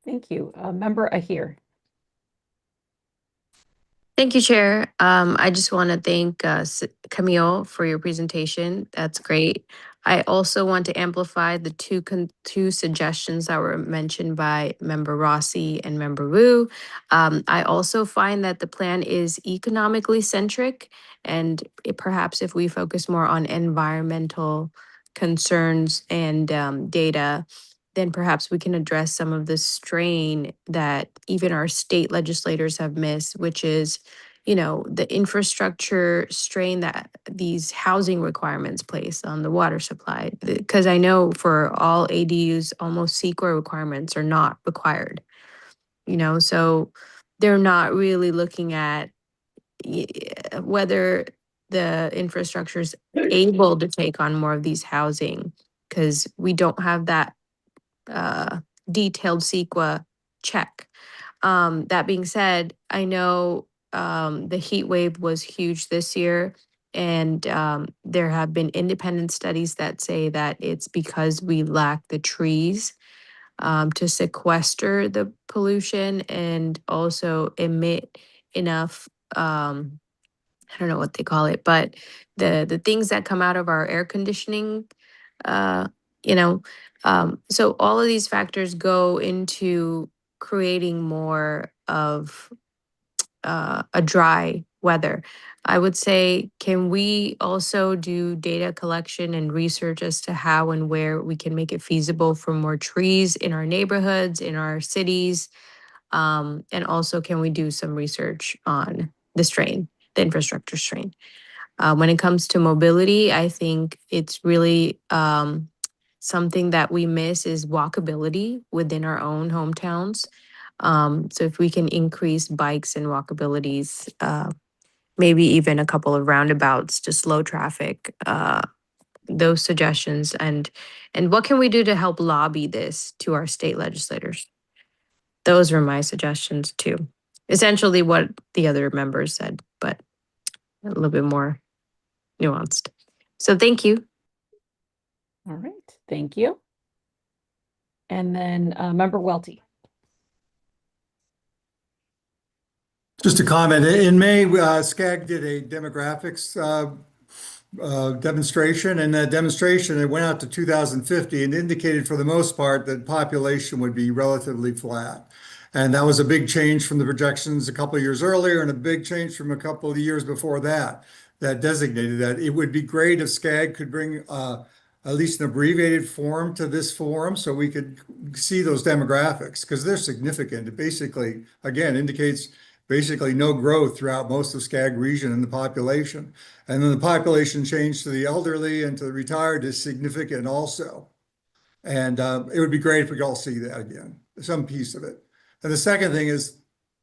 Thank you. Member Ahir. Thank you, Chair. I just want to thank Camille for your presentation. That's great. I also want to amplify the two suggestions that were mentioned by Member Rossi and Member Wu. I also find that the plan is economically centric, and perhaps if we focus more on environmental concerns and data, then perhaps we can address some of the strain that even our state legislators have missed, which is, the infrastructure strain that these housing requirements place on the water supply. Because I know for all ADUs, almost CEQA requirements are not required, so they're not really looking at whether the infrastructure is able to take on more of these housing, because we don't have that detailed CEQA check. That being said, I know the heat wave was huge this year, and there have been independent studies that say that it's because we lack the trees to sequester the pollution and also emit enough I don't know what they call it, but the things that come out of our air conditioning, uh, you know, so all of these factors go into creating more of a dry weather. I would say, can we also do data collection and research as to how and where we can make it feasible for more trees in our neighborhoods, in our cities? And also, can we do some research on the strain, the infrastructure strain? When it comes to mobility, I think it's really something that we miss is walkability within our own hometowns. So if we can increase bikes and walkabilities, maybe even a couple of roundabouts to slow traffic, those suggestions, and what can we do to help lobby this to our state legislators? Those were my suggestions too. Essentially what the other members said, but a little bit more nuanced. So thank you. All right, thank you. And then Member Welty. Just a comment. In May, SCAG did a demographics demonstration, and that demonstration, it went out to 2050 and indicated for the most part that population would be relatively flat. And that was a big change from the projections a couple of years earlier and a big change from a couple of years before that, that designated that. It would be great if SCAG could bring at least an abbreviated form to this forum so we could see those demographics, because they're significant. It basically, again, indicates basically no growth throughout most of SCAG region in the population. And then the population change to the elderly and to the retired is significant also. And it would be great if we could all see that again, some piece of it. And the second thing is,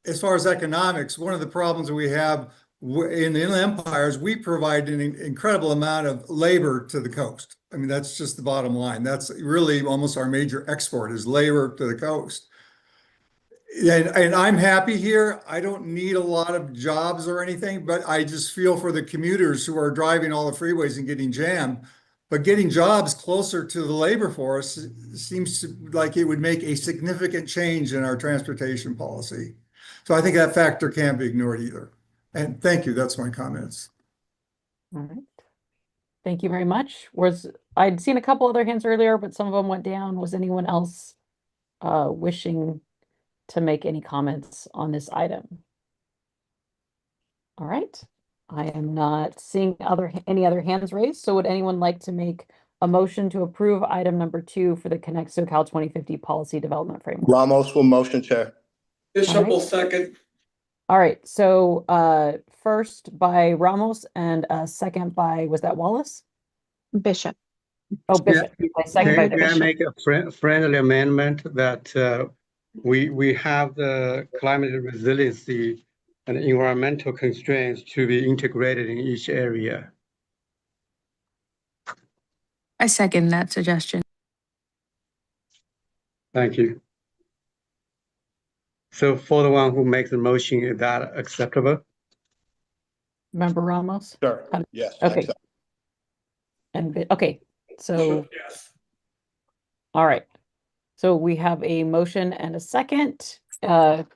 as far as economics, one of the problems that we have in the Inland Empire is we provide an incredible amount of labor to the coast. I mean, that's just the bottom line. That's really almost our major export is labor to the coast. And I'm happy here. I don't need a lot of jobs or anything, but I just feel for the commuters who are driving all the freeways and getting jammed. But getting jobs closer to the labor force seems like it would make a significant change in our transportation policy. So I think that factor can't be ignored either. And thank you. That's my comments. All right. Thank you very much. I'd seen a couple other hands earlier, but some of them went down. Was anyone else wishing to make any comments on this item? All right. I am not seeing any other hands raised. So would anyone like to make a motion to approve item number 2 for the Connect SoCal 2050 Policy Development Framework? Ramos will motion, Chair. Bishop will second. All right. So first by Ramos and second by, was that Wallace? Bishop. Oh, Bishop. Second by May I Bishop. make a friendly amendment that we have the climate resiliency and environmental constraints to be integrated in each area? I second that suggestion. Thank you. So for the one who makes the motion, is that acceptable? Member Ramos? Sure. How- Yes. I Okay. accept. And, okay, so, all right. So we have a motion and a second. Madam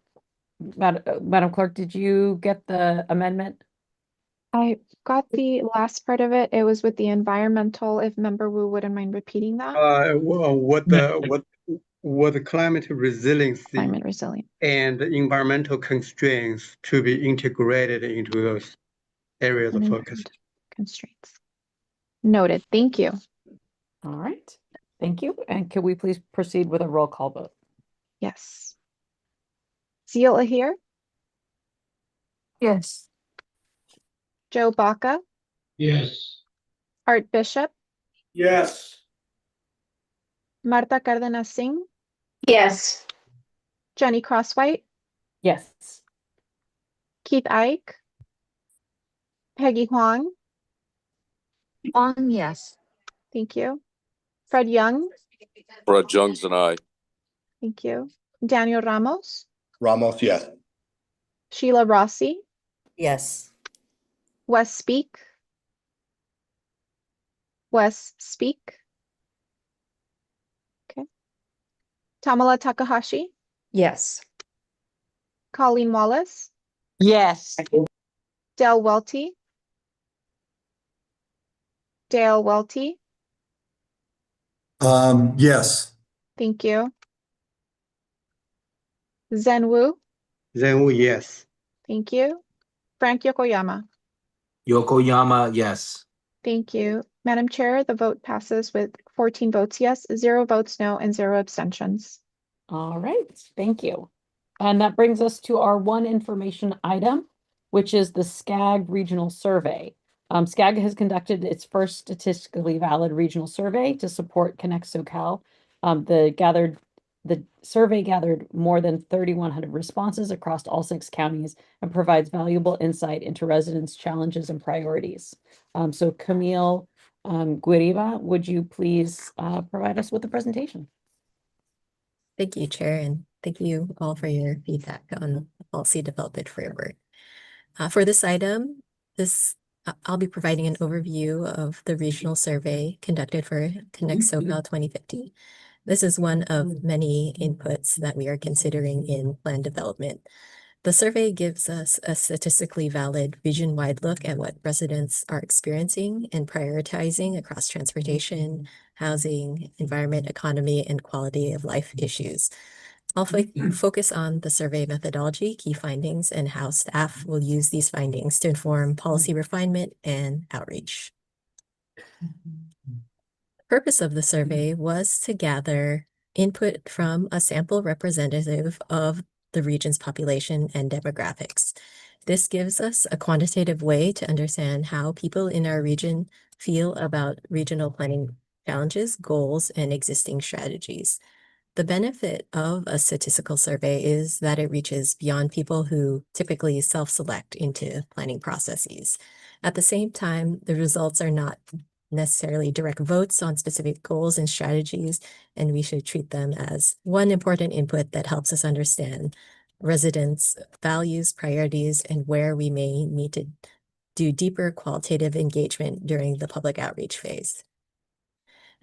Clerk, did you get the amendment? I got the last part of it. It was with the environmental, if Member Wu wouldn't mind repeating that. What the climate resiliency Climate resilient. and environmental constraints to be integrated into those areas of focus. Environmental constraints. Noted. Thank you. All right, thank you. And could we please proceed with a roll call vote? Yes. Seal Ahir, Yes. Joe Baca, Yes. Art Bishop, Yes. Marta Cárdenas Singh, Yes. Jenny Crosswhite, Yes. Keith Ike, Peggy Huang, Yes. thank you. Fred Young, Fred Jones and I. thank you. Daniel Ramos, Ramos, yes. Sheila Rossi, Yes. Wes Speak, okay. Tamala Takahashi, Yes. Colleen Wallace, Yes. Dale Welty, Yes. thank you. Zen Wu, Then yes. thank you. Frank Yokoyama, Yokoyama, yes. thank you. Madam Chair, the vote passes with 14 votes yes, 0 votes no, and 0 abstentions. All right, thank you. And that brings us to our one information item, which is the SCAG regional survey. SCAG has conducted its first statistically valid regional survey to support Connect SoCal. The survey gathered more than 3,100 responses across all 6 counties and provides valuable insight into residents' challenges and priorities. So Camille Gueriba, would you please provide us with a presentation? Thank you, Chair, and thank you all for your feedback on the policy development framework. For this item, I'll be providing an overview of the regional survey conducted for Connect SoCal 2050. This is one of many inputs that we are considering in plan development. The survey gives us a statistically valid region-wide look at what residents are experiencing and prioritizing across transportation, housing, environment, economy, and quality of life issues. I'll focus on the survey methodology, key findings, and how staff will use these findings to inform policy refinement and outreach. The purpose of the survey was to gather input from a sample representative of the region's population and demographics. This gives us a quantitative way to understand how people in our region feel about regional planning challenges, goals, and existing strategies. The benefit of a statistical survey is that it reaches beyond people who typically self-select into planning processes. At the same time, the results are not necessarily direct votes on specific goals and strategies, and we should treat them as one important input that helps us understand residents' values, priorities, and where we may need to do deeper qualitative engagement during the public outreach phase.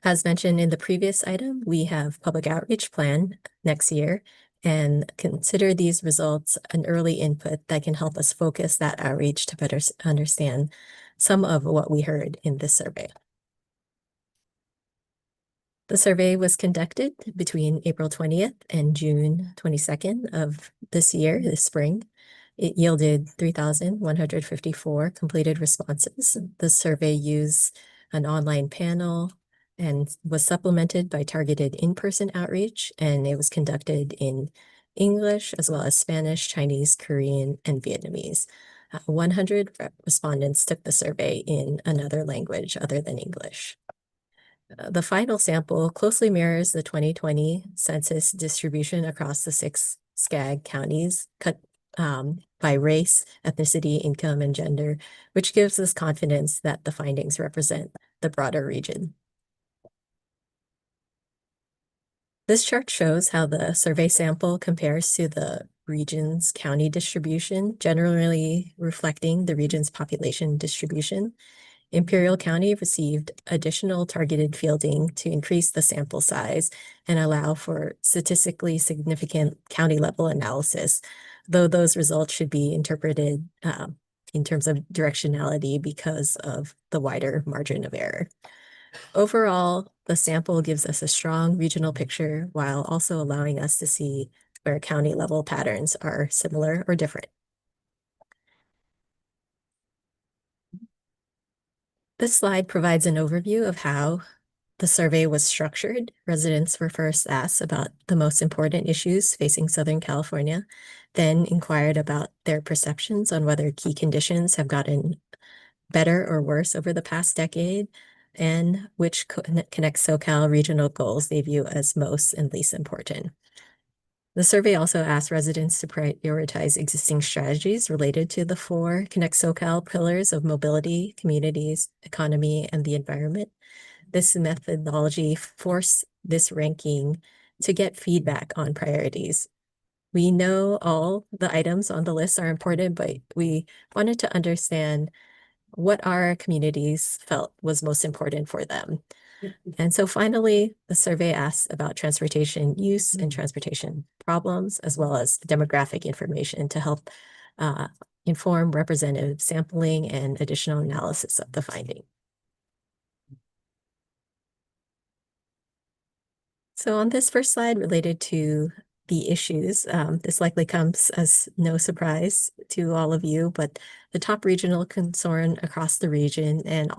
As mentioned in the previous item, we have public outreach plan next year and consider these results an early input that can help us focus that outreach to better understand some of what we heard in this survey. The survey was conducted between April 20th and June 22nd of this year, this spring. It yielded 3,154 completed responses. The survey used an online panel and was supplemented by targeted in-person outreach, and it was conducted in English as well as Spanish, Chinese, Korean, and Vietnamese. 100 respondents took the survey in another language other than English. The final sample closely mirrors the 2020 census distribution across the 6 SCAG counties, cut by race, ethnicity, income, and gender, which gives us confidence that the findings represent the broader region. This chart shows how the survey sample compares to the region's county distribution, generally reflecting the region's population distribution. Imperial County received additional targeted fielding to increase the sample size and allow for statistically significant county level analysis, though those results should be interpreted in terms of directionality because of the wider margin of error. Overall, the sample gives us a strong regional picture while also allowing us to see where county level patterns are similar or different. This slide provides an overview of how the survey was structured. Residents were first asked about the most important issues facing Southern California, then inquired about their perceptions on whether key conditions have gotten better or worse over the past decade, and which Connect SoCal regional goals they view as most and least important. The survey also asked residents to prioritize existing strategies related to the 4 Connect SoCal pillars of mobility, communities, economy, and the environment. This methodology forced this ranking to get feedback on priorities. We know all the items on the list are important, but we wanted to understand what our communities felt was most important for them. And so finally, the survey asked about transportation use and transportation problems, as well as demographic information to help inform representative sampling and additional analysis of the finding. So on this first slide related to the issues, this likely comes as no surprise to all of you, but the top regional concern across the region and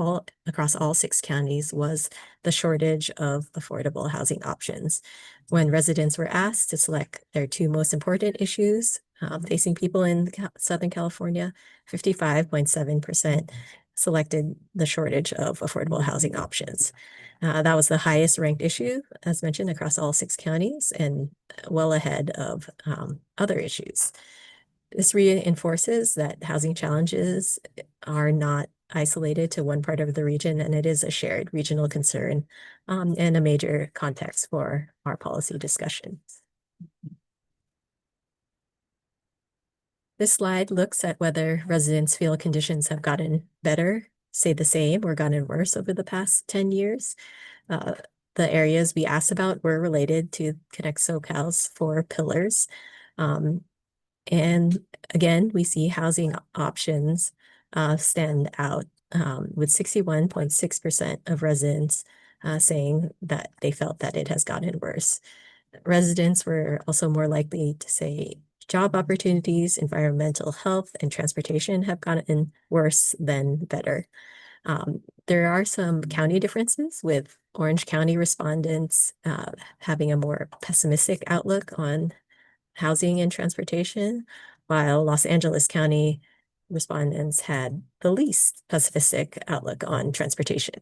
across all 6 counties was the shortage of affordable housing options. When residents were asked to select their 2 most important issues facing people in Southern California, 55.7% selected the shortage of affordable housing options. That was the highest ranked issue, as mentioned, across all 6 counties and well ahead of other issues. This reinforces that housing challenges are not isolated to one part of the region, and it is a shared regional concern and a major context for our policy discussions. This slide looks at whether residents feel conditions have gotten better, stayed the same, or gotten worse over the past 10 years. The areas we asked about were related to Connect SoCal's 4 pillars. And again, we see housing options stand out with 61.6% of residents saying that they felt that it has gotten worse. Residents were also more likely to say job opportunities, environmental health, and transportation have gotten worse than better. There are some county differences, with Orange County respondents having a more pessimistic outlook on housing and transportation, while Los Angeles County respondents had the least pessimistic outlook on transportation.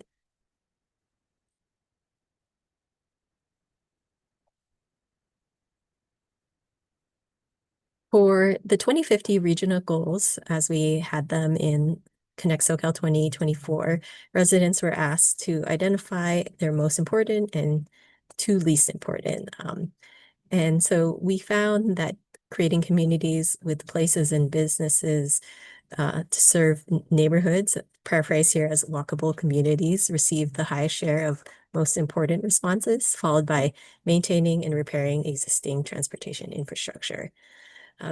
For the 2050 regional goals, as we had them in Connect SoCal 2024, residents were asked to identify their most important and 2 least important. And so we found that creating communities with places and businesses to serve neighborhoods, paraphrased here as walkable communities, received the highest share of most important responses, followed by maintaining and repairing existing transportation infrastructure.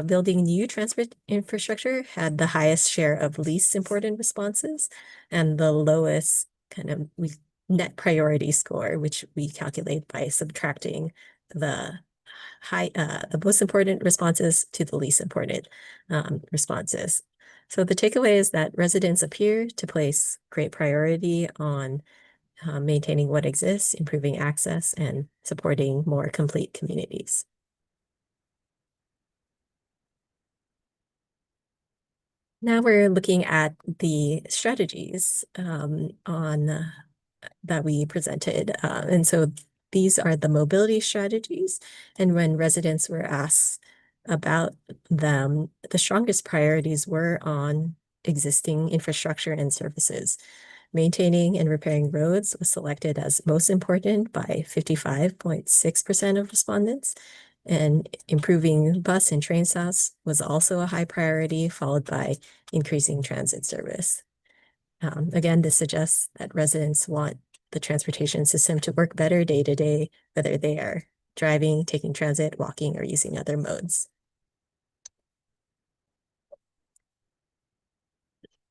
Building new transport infrastructure had the highest share of least important responses and the lowest kind of net priority score, which we calculate by subtracting the most important responses to the least important responses. So the takeaway is that residents appear to place great priority on maintaining what exists, improving access, and supporting more complete communities. Now we're looking at the strategies that we presented. And so these are the mobility strategies. And when residents were asked about them, the strongest priorities were on existing infrastructure and services. Maintaining and repairing roads was selected as most important by 55.6% of respondents. And improving bus and train stops was also a high priority, followed by increasing transit service. Again, this suggests that residents want the transportation system to work better day to day, whether they are driving, taking transit, walking, or using other modes.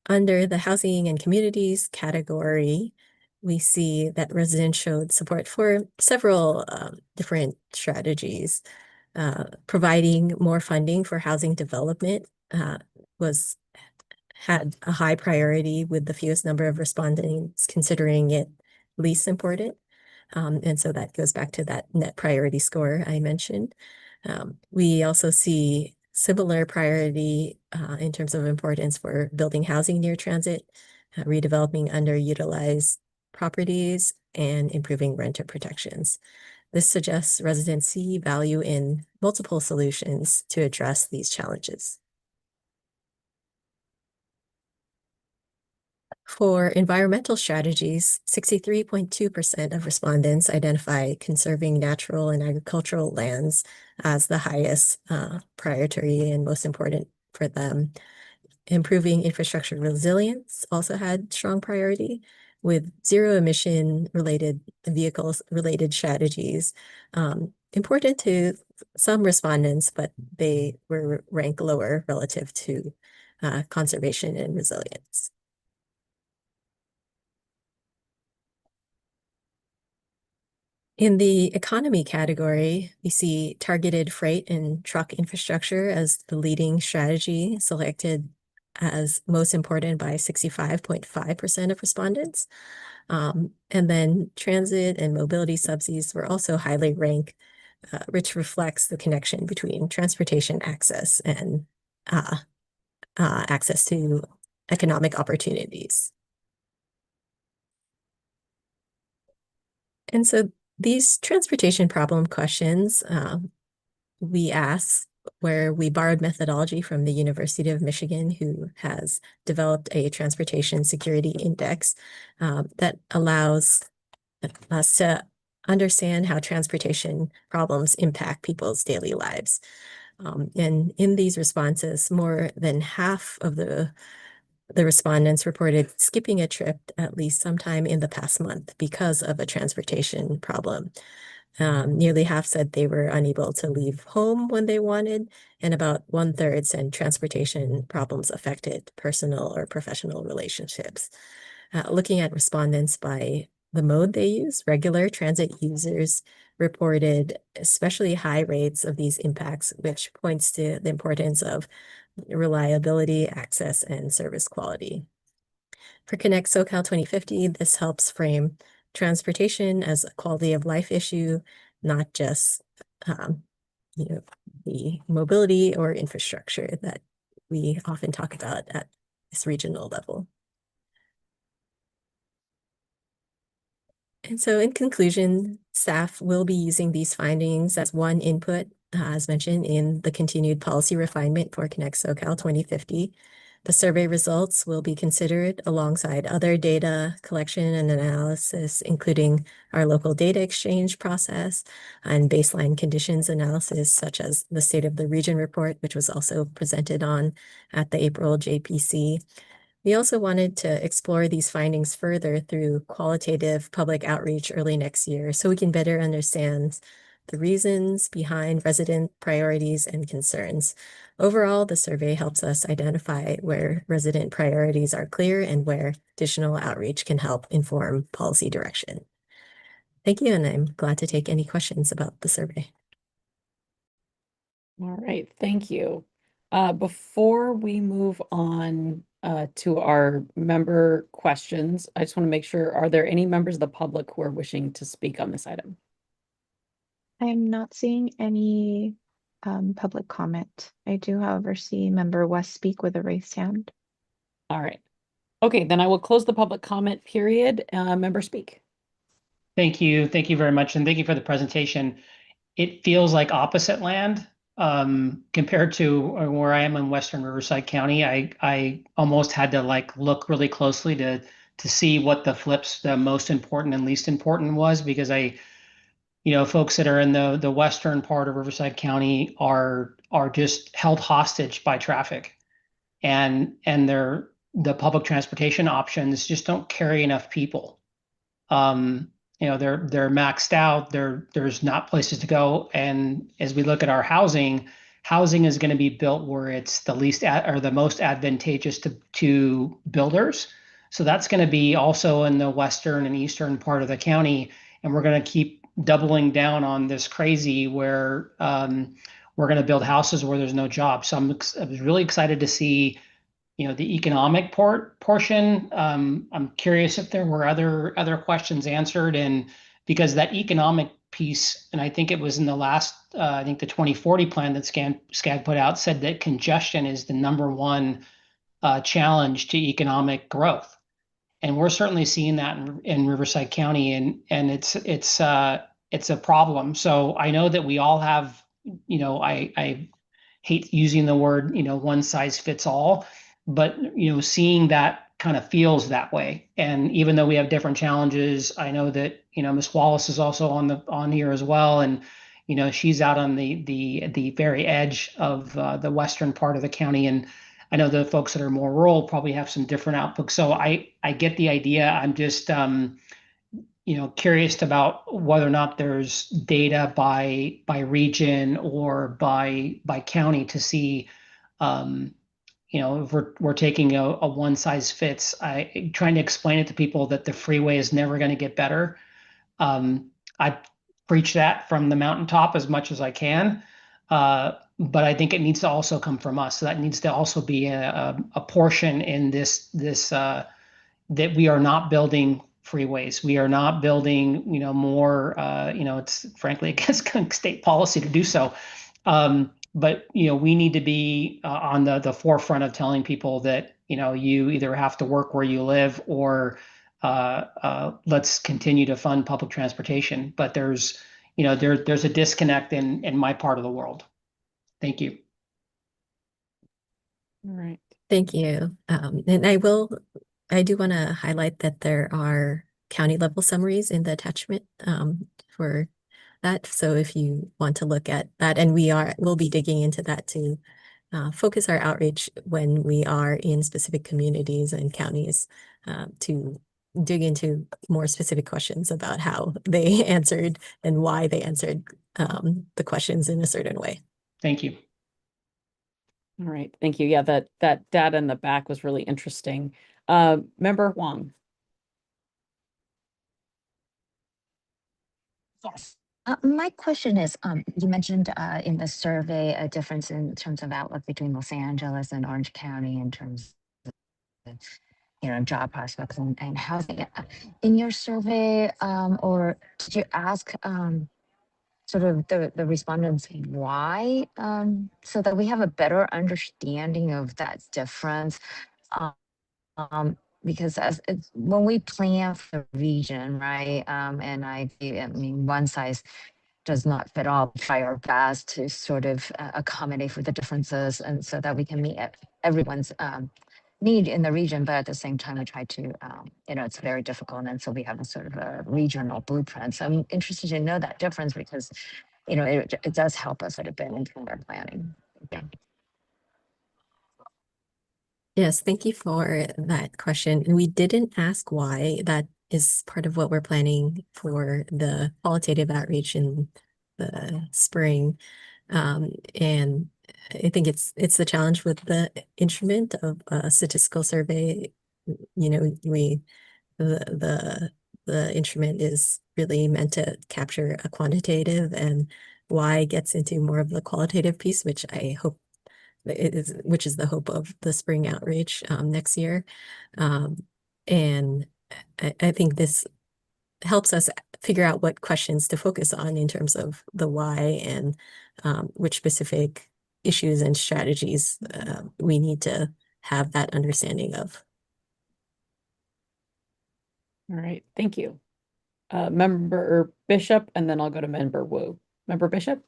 Under the housing and communities category, we see that residents showed support for several different strategies. Providing more funding for housing development had a high priority, with the fewest number of respondents considering it least important. And so that goes back to that net priority score I mentioned. We also see similar priority in terms of importance for building housing near transit, redeveloping underutilized properties, and improving renter protections. This suggests residents see value in multiple solutions to address these challenges. For environmental strategies, 63.2% of respondents identify conserving natural and agricultural lands as the highest priority and most important for them. Improving infrastructure resilience also had strong priority, with zero emission related vehicles related strategies important to some respondents, but they were ranked lower relative to conservation and resilience. In the economy category, we see targeted freight and truck infrastructure as the leading strategy, selected as most important by 65.5% of respondents. And then transit and mobility subsidies were also highly ranked, which reflects the connection between transportation access and access to economic opportunities. And so these transportation problem questions we asked, where we borrowed methodology from the University of Michigan, who has developed a transportation security index that allows us to understand how transportation problems impact people's daily lives. And in these responses, more than half of the respondents reported skipping a trip at least sometime in the past month because of a transportation problem. Nearly half said they were unable to leave home when they wanted, and about 1/3 said transportation problems affected personal or professional relationships. Looking at respondents by the mode they use, regular transit users reported especially high rates of these impacts, which points to the importance of reliability, access, and service quality. For Connect SoCal 2050, this helps frame transportation as a quality of life issue, not just the mobility or infrastructure that we often talk about at this regional level. And so in conclusion, staff will be using these findings as one input, as mentioned, in the continued policy refinement for Connect SoCal 2050. The survey results will be considered alongside other data collection and analysis, including our local data exchange process and baseline conditions analysis, such as the State of the Region report, which was also presented on at the April JPC. We also wanted to explore these findings further through qualitative public outreach early next year, so we can better understand the reasons behind resident priorities and concerns. Overall, the survey helps us identify where resident priorities are clear and where additional outreach can help inform policy direction. Thank you, and I'm glad to take any questions about the survey. All right, thank you. Before we move on to our member questions, I just want to make sure, are there any members of the public who are wishing to speak on this item? I am not seeing any public comment. I do, however, see member West speak with a raised hand. All right. Okay, then I will close the public comment period. Member speak. Thank you. Thank you very much. And thank you for the presentation. It feels like opposite land compared to where I am in Western Riverside County. I almost had to look really closely to see what the flips, the most important and least important was, because folks that are in the western part of Riverside County are just held hostage by traffic, and the public transportation options just don't carry enough people. They're maxed out. There's not places to go. And as we look at our housing is going to be built where it's the least or the most advantageous to builders. So that's going to be also in the western and eastern part of the county. And we're going to keep doubling down on this crazy where we're going to build houses where there's no jobs. So I was really excited to see the economic portion. I'm curious if there were other questions answered, and because that economic piece, and I think it was in the last, I think the 2040 plan that SCAG put out said that congestion is the number one challenge to economic growth, and we're certainly seeing that in Riverside County, and it's a problem. So I know that we all have, I hate using the word, one size fits all, but seeing that kind of feels that way. And even though we have different challenges, I know that Ms. Wallace is also on here as well, and she's out on the very edge of the western part of the county, and I know the folks that are more rural probably have some different outlooks. So I get the idea. I'm just curious about whether or not there's data by region or by county to see, if we're taking a one size fits. Trying to explain it to people that the freeway is never going to get better. I preach that from the mountaintop as much as I can, but I think it needs to also come from us. So that needs to also be a portion in this that we are not building freeways. We are not building, more, it's frankly against state policy to do so. But, we need to be on the forefront of telling people that, you either have to work where you live or let's continue to fund public transportation. But there's a disconnect in my part of the world. Thank you. All right. Thank you. And I do want to highlight that there are county level summaries in the attachment for that. So if you want to look at that, and we'll be digging into that to focus our outreach when we are in specific communities and counties to dig into more specific questions about how they answered and why they answered the questions in a certain way. Thank you. All right, thank you. Yeah, that data in the back was really interesting. Member Huang. Yes. My question is, you mentioned in the survey a difference in terms of outlook between Los Angeles and Orange County in terms of, job prospects and housing. In your survey, or did you ask sort of the respondents why, so that we have a better understanding of that difference? Because when we plan for the region, right, and I mean, one size does not fit all, try our best to sort of accommodate for the differences, and so that we can meet everyone's need in the region, but at the same time we try to, it's very difficult, and so we have a sort of a regional blueprint. So I'm interested to know that difference because, it does help us a bit in our planning. Yeah. Yes, thank you for that question. And we didn't ask why. That is part of what we're planning for the qualitative outreach in the spring. And I think it's the challenge with the instrument of a statistical survey. The instrument is really meant to capture a quantitative, and why gets into more of the qualitative piece, which I hope which is the hope of the spring outreach next year. And I think this helps us figure out what questions to focus on in terms of the why and which specific issues and strategies we need to have that understanding of. All right, thank you. Member Bishop, and then I'll go to Member Wu. Member Bishop?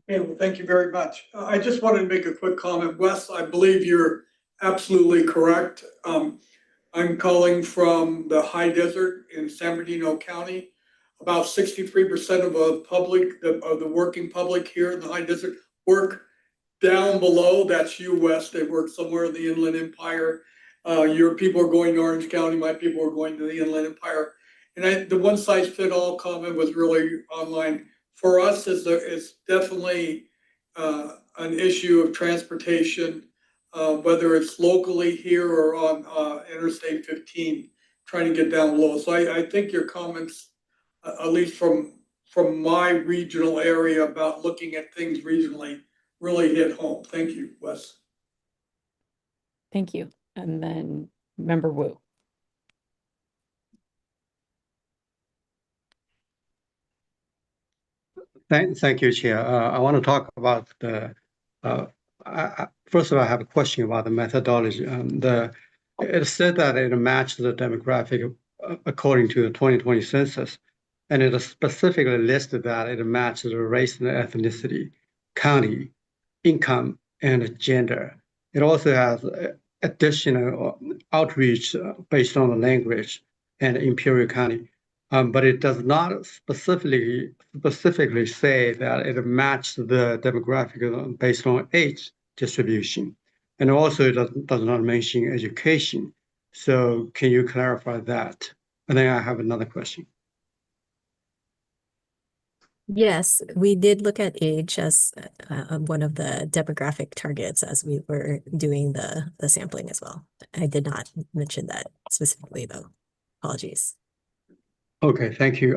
Okay, well, thank you very much. I just wanted to make a quick comment. Wes, I believe you're absolutely correct. I'm calling from the high desert in San Bernardino County. about 63% of the working public here in the High District work down below. That's you, West. They work somewhere in the Inland Empire. Your people are going to Orange County. My people are going to the Inland Empire. And the one size fit all comment was really online. For us, it's definitely an issue of transportation, whether it's locally here or on Interstate 15, trying to get down low. So I think your comments, at least from my regional area about looking at things regionally, really hit home. Thank you, Wes. Thank you. And then Member Wu. Thank you, Chair. I want to talk about first of all, I have a question about the methodology. It said that it matched the demographic according to the 2020 census, and it specifically listed that it matches the race and ethnicity, county, income, and gender. It also has additional outreach based on the language and Imperial County. But it does not specifically say that it matches the demographic based on age distribution. And also it does not mention education. So can you clarify that? And then I have another question. Yes, we did look at age as one of the demographic targets as we were doing the sampling as well. I did not mention that specifically though. Apologies. Okay, thank you.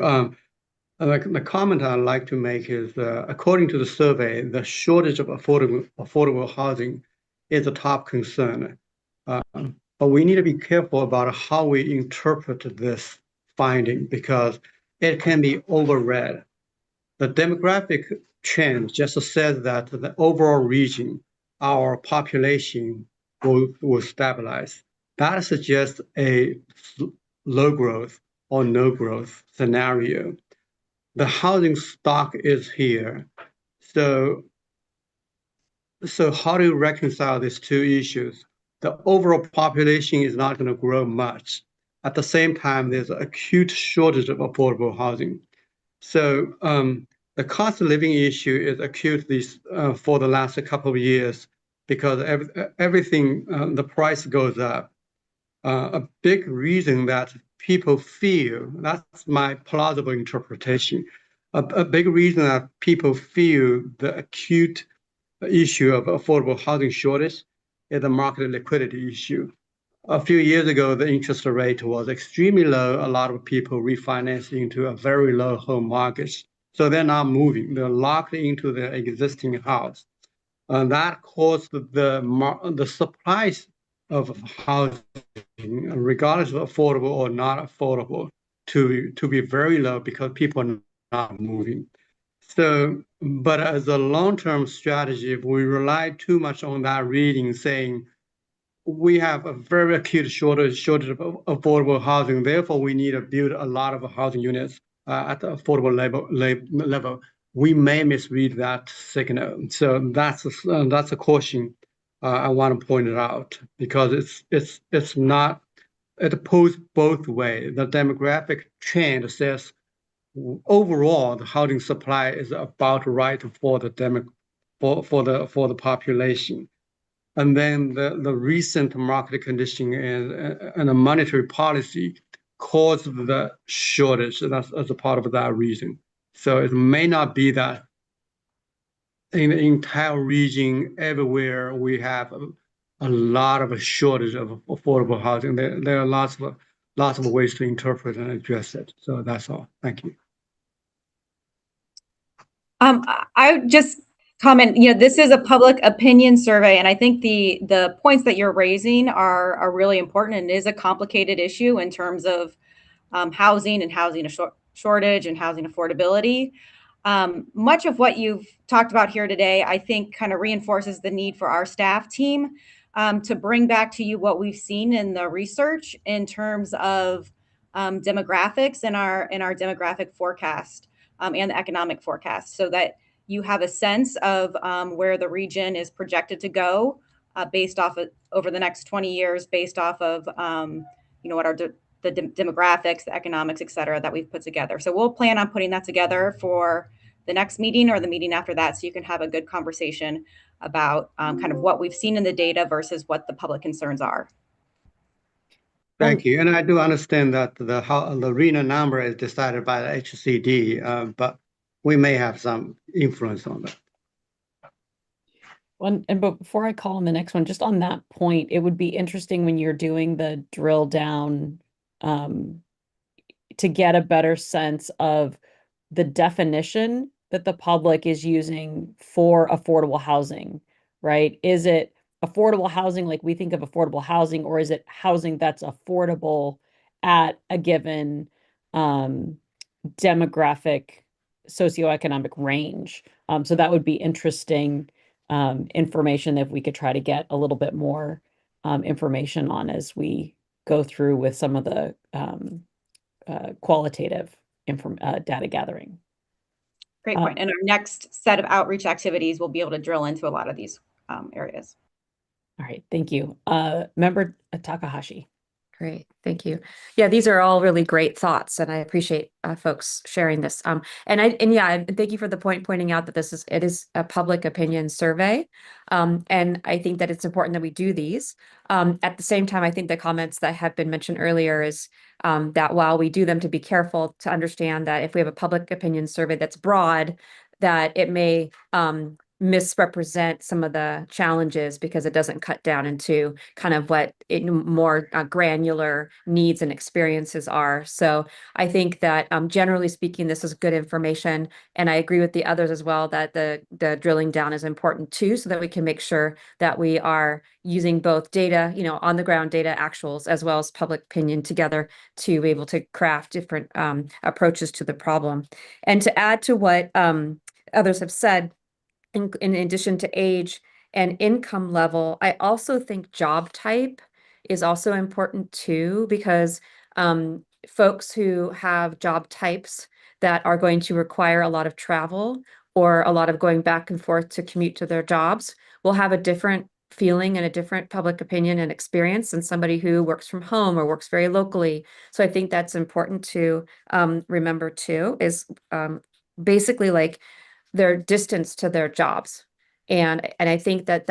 The comment I'd like to make is, according to the survey, the shortage of affordable housing is a top concern. But we need to be careful about how we interpret this finding because it can be overread. The demographic trend just says that the overall region, our population will stabilize. That suggests a low growth or no growth scenario. The housing stock is here. So how do you reconcile these two issues? The overall population is not going to grow much. At the same time, there's an acute shortage of affordable housing. So the cost of living issue is acute for the last couple of years because everything, the price goes up. A big reason that people feel, that's my plausible interpretation, a big reason that people feel the acute issue of affordable housing shortage is the market liquidity issue. A few years ago, the interest rate was extremely low. A lot of people refinancing into a very low home mortgage. So they're not moving. They're locked into their existing house. And that caused the supplies of housing, regardless of affordable or not affordable, to be very low because people are not moving. So, but as a long-term strategy, if we rely too much on that reading saying we have a very acute shortage of affordable housing, therefore we need to build a lot of housing units at the affordable level, we may misread that signal. So that's a caution I want to point it out because it's not, it pulls both ways. The demographic trend says overall the housing supply is about right for the for the population. And then the recent market condition and the monetary policy caused the shortage. That's as a part of that reason. So it may not be that in the entire region, everywhere we have a lot of a shortage of affordable housing. There are lots of ways to interpret and address it. So that's all. Thank you. I just comment, this is a public opinion survey, and I think the points that you're raising are really important, and it is a complicated issue in terms of housing and housing shortage and housing affordability. Much of what you've talked about here today, I think kind of reinforces the need for our staff team to bring back to you what we've seen in the research in terms of demographics in our demographic forecast and the economic forecast, so that you have a sense of where the region is projected to go based off of over the next 20 years, based off of what our the demographics, the economics, et cetera, that we've put together. So we'll plan on putting that together for the next meeting or the meeting after that, so you can have a good conversation about kind of what we've seen in the data versus what the public concerns are. Thank you. And I do understand that the RENA number is decided by the HCD, but we may have some influence on that. But before I call on the next one, just on that point, it would be interesting when you're doing the drill down to get a better sense of the definition that the public is using for affordable housing, right? Is it affordable housing like we think of affordable housing, or is it housing that's affordable at a given demographic, socioeconomic range? So that would be interesting information if we could try to get a little bit more information on as we go through with some of the qualitative data gathering. Great point. And our next set of outreach activities will be able to drill into a lot of these areas. All right, thank you. Member Takahashi. Great, thank you. Yeah, these are all really great thoughts, and I appreciate folks sharing this. And thank you for the pointing out that it is a public opinion survey, and I think that it's important that we do these. At the same time, I think the comments that have been mentioned earlier is that while we do them, to be careful to understand that if we have a public opinion survey that's broad, that it may misrepresent some of the challenges because it doesn't cut down into kind of what more granular needs and experiences are. So I think that generally speaking, this is good information. And I agree with the others as well that the drilling down is important too, so that we can make sure that we are using both data, on the ground data actuals, as well as public opinion together to be able to craft different approaches to the problem. And to add to what others have said, in addition to age and income level, I also think job type is also important too, because folks who have job types that are going to require a lot of travel or a lot of going back and forth to commute to their jobs will have a different feeling and a different public opinion and experience than somebody who works from home or works very locally. So I think that's important to remember too, is basically like their distance to their jobs. And I think that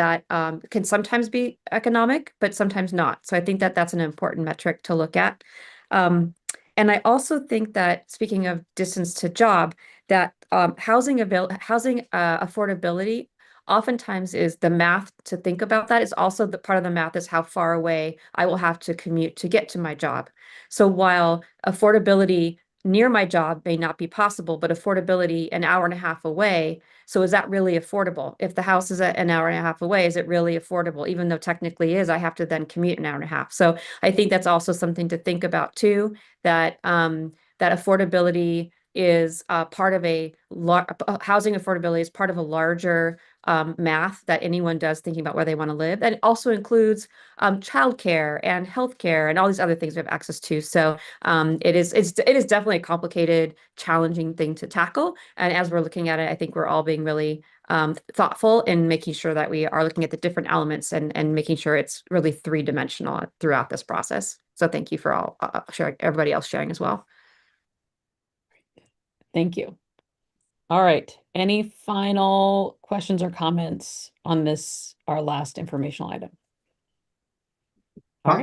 can sometimes be economic, but sometimes not. So I think that that's an important metric to look at. And I also think that, speaking of distance to job, that housing affordability oftentimes is the math to think about. That is also the part of the math is how far away I will have to commute to get to my job. So while affordability near my job may not be possible, but affordability an hour and a half away. So is that really affordable? If the house is an hour and a half away, is it really affordable? Even though technically is, I have to then commute an hour and a half. So I think that's also something to think about too, that that affordability is part of housing affordability is part of a larger math that anyone does thinking about where they want to live. And it also includes childcare and healthcare and all these other things we have access to. So it is definitely a complicated, challenging thing to tackle. And as we're looking at it, I think we're all being really thoughtful in making sure that we are looking at the different elements and making sure it's really three-dimensional throughout this process. So thank you for all sharing, everybody else sharing as well. Thank you. All right. Any final questions or comments on this, our last informational item?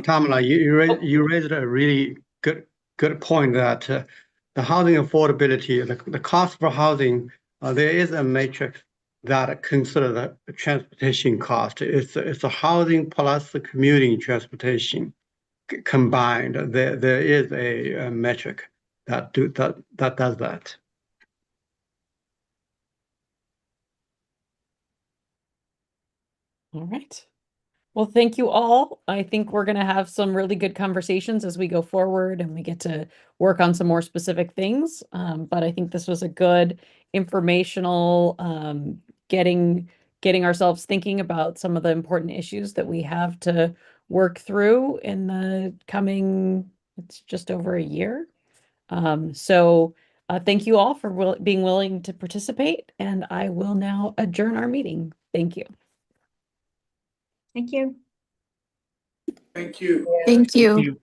Tamala, you raised a really good point that the housing affordability, the cost for housing, there is a matrix that consider the transportation cost. It's a housing plus the commuting transportation combined. There is a metric that does that. All right. Well, thank you all. I think we're going to have some really good conversations as we go forward and we get to work on some more specific things. But I think this was a good informational, getting ourselves thinking about some of the important issues that we have to work through in the coming, it's just over a year. So thank you all for being willing to participate, and I will now adjourn our meeting. Thank you. Thank you. Thank you. Thank you. Thank you.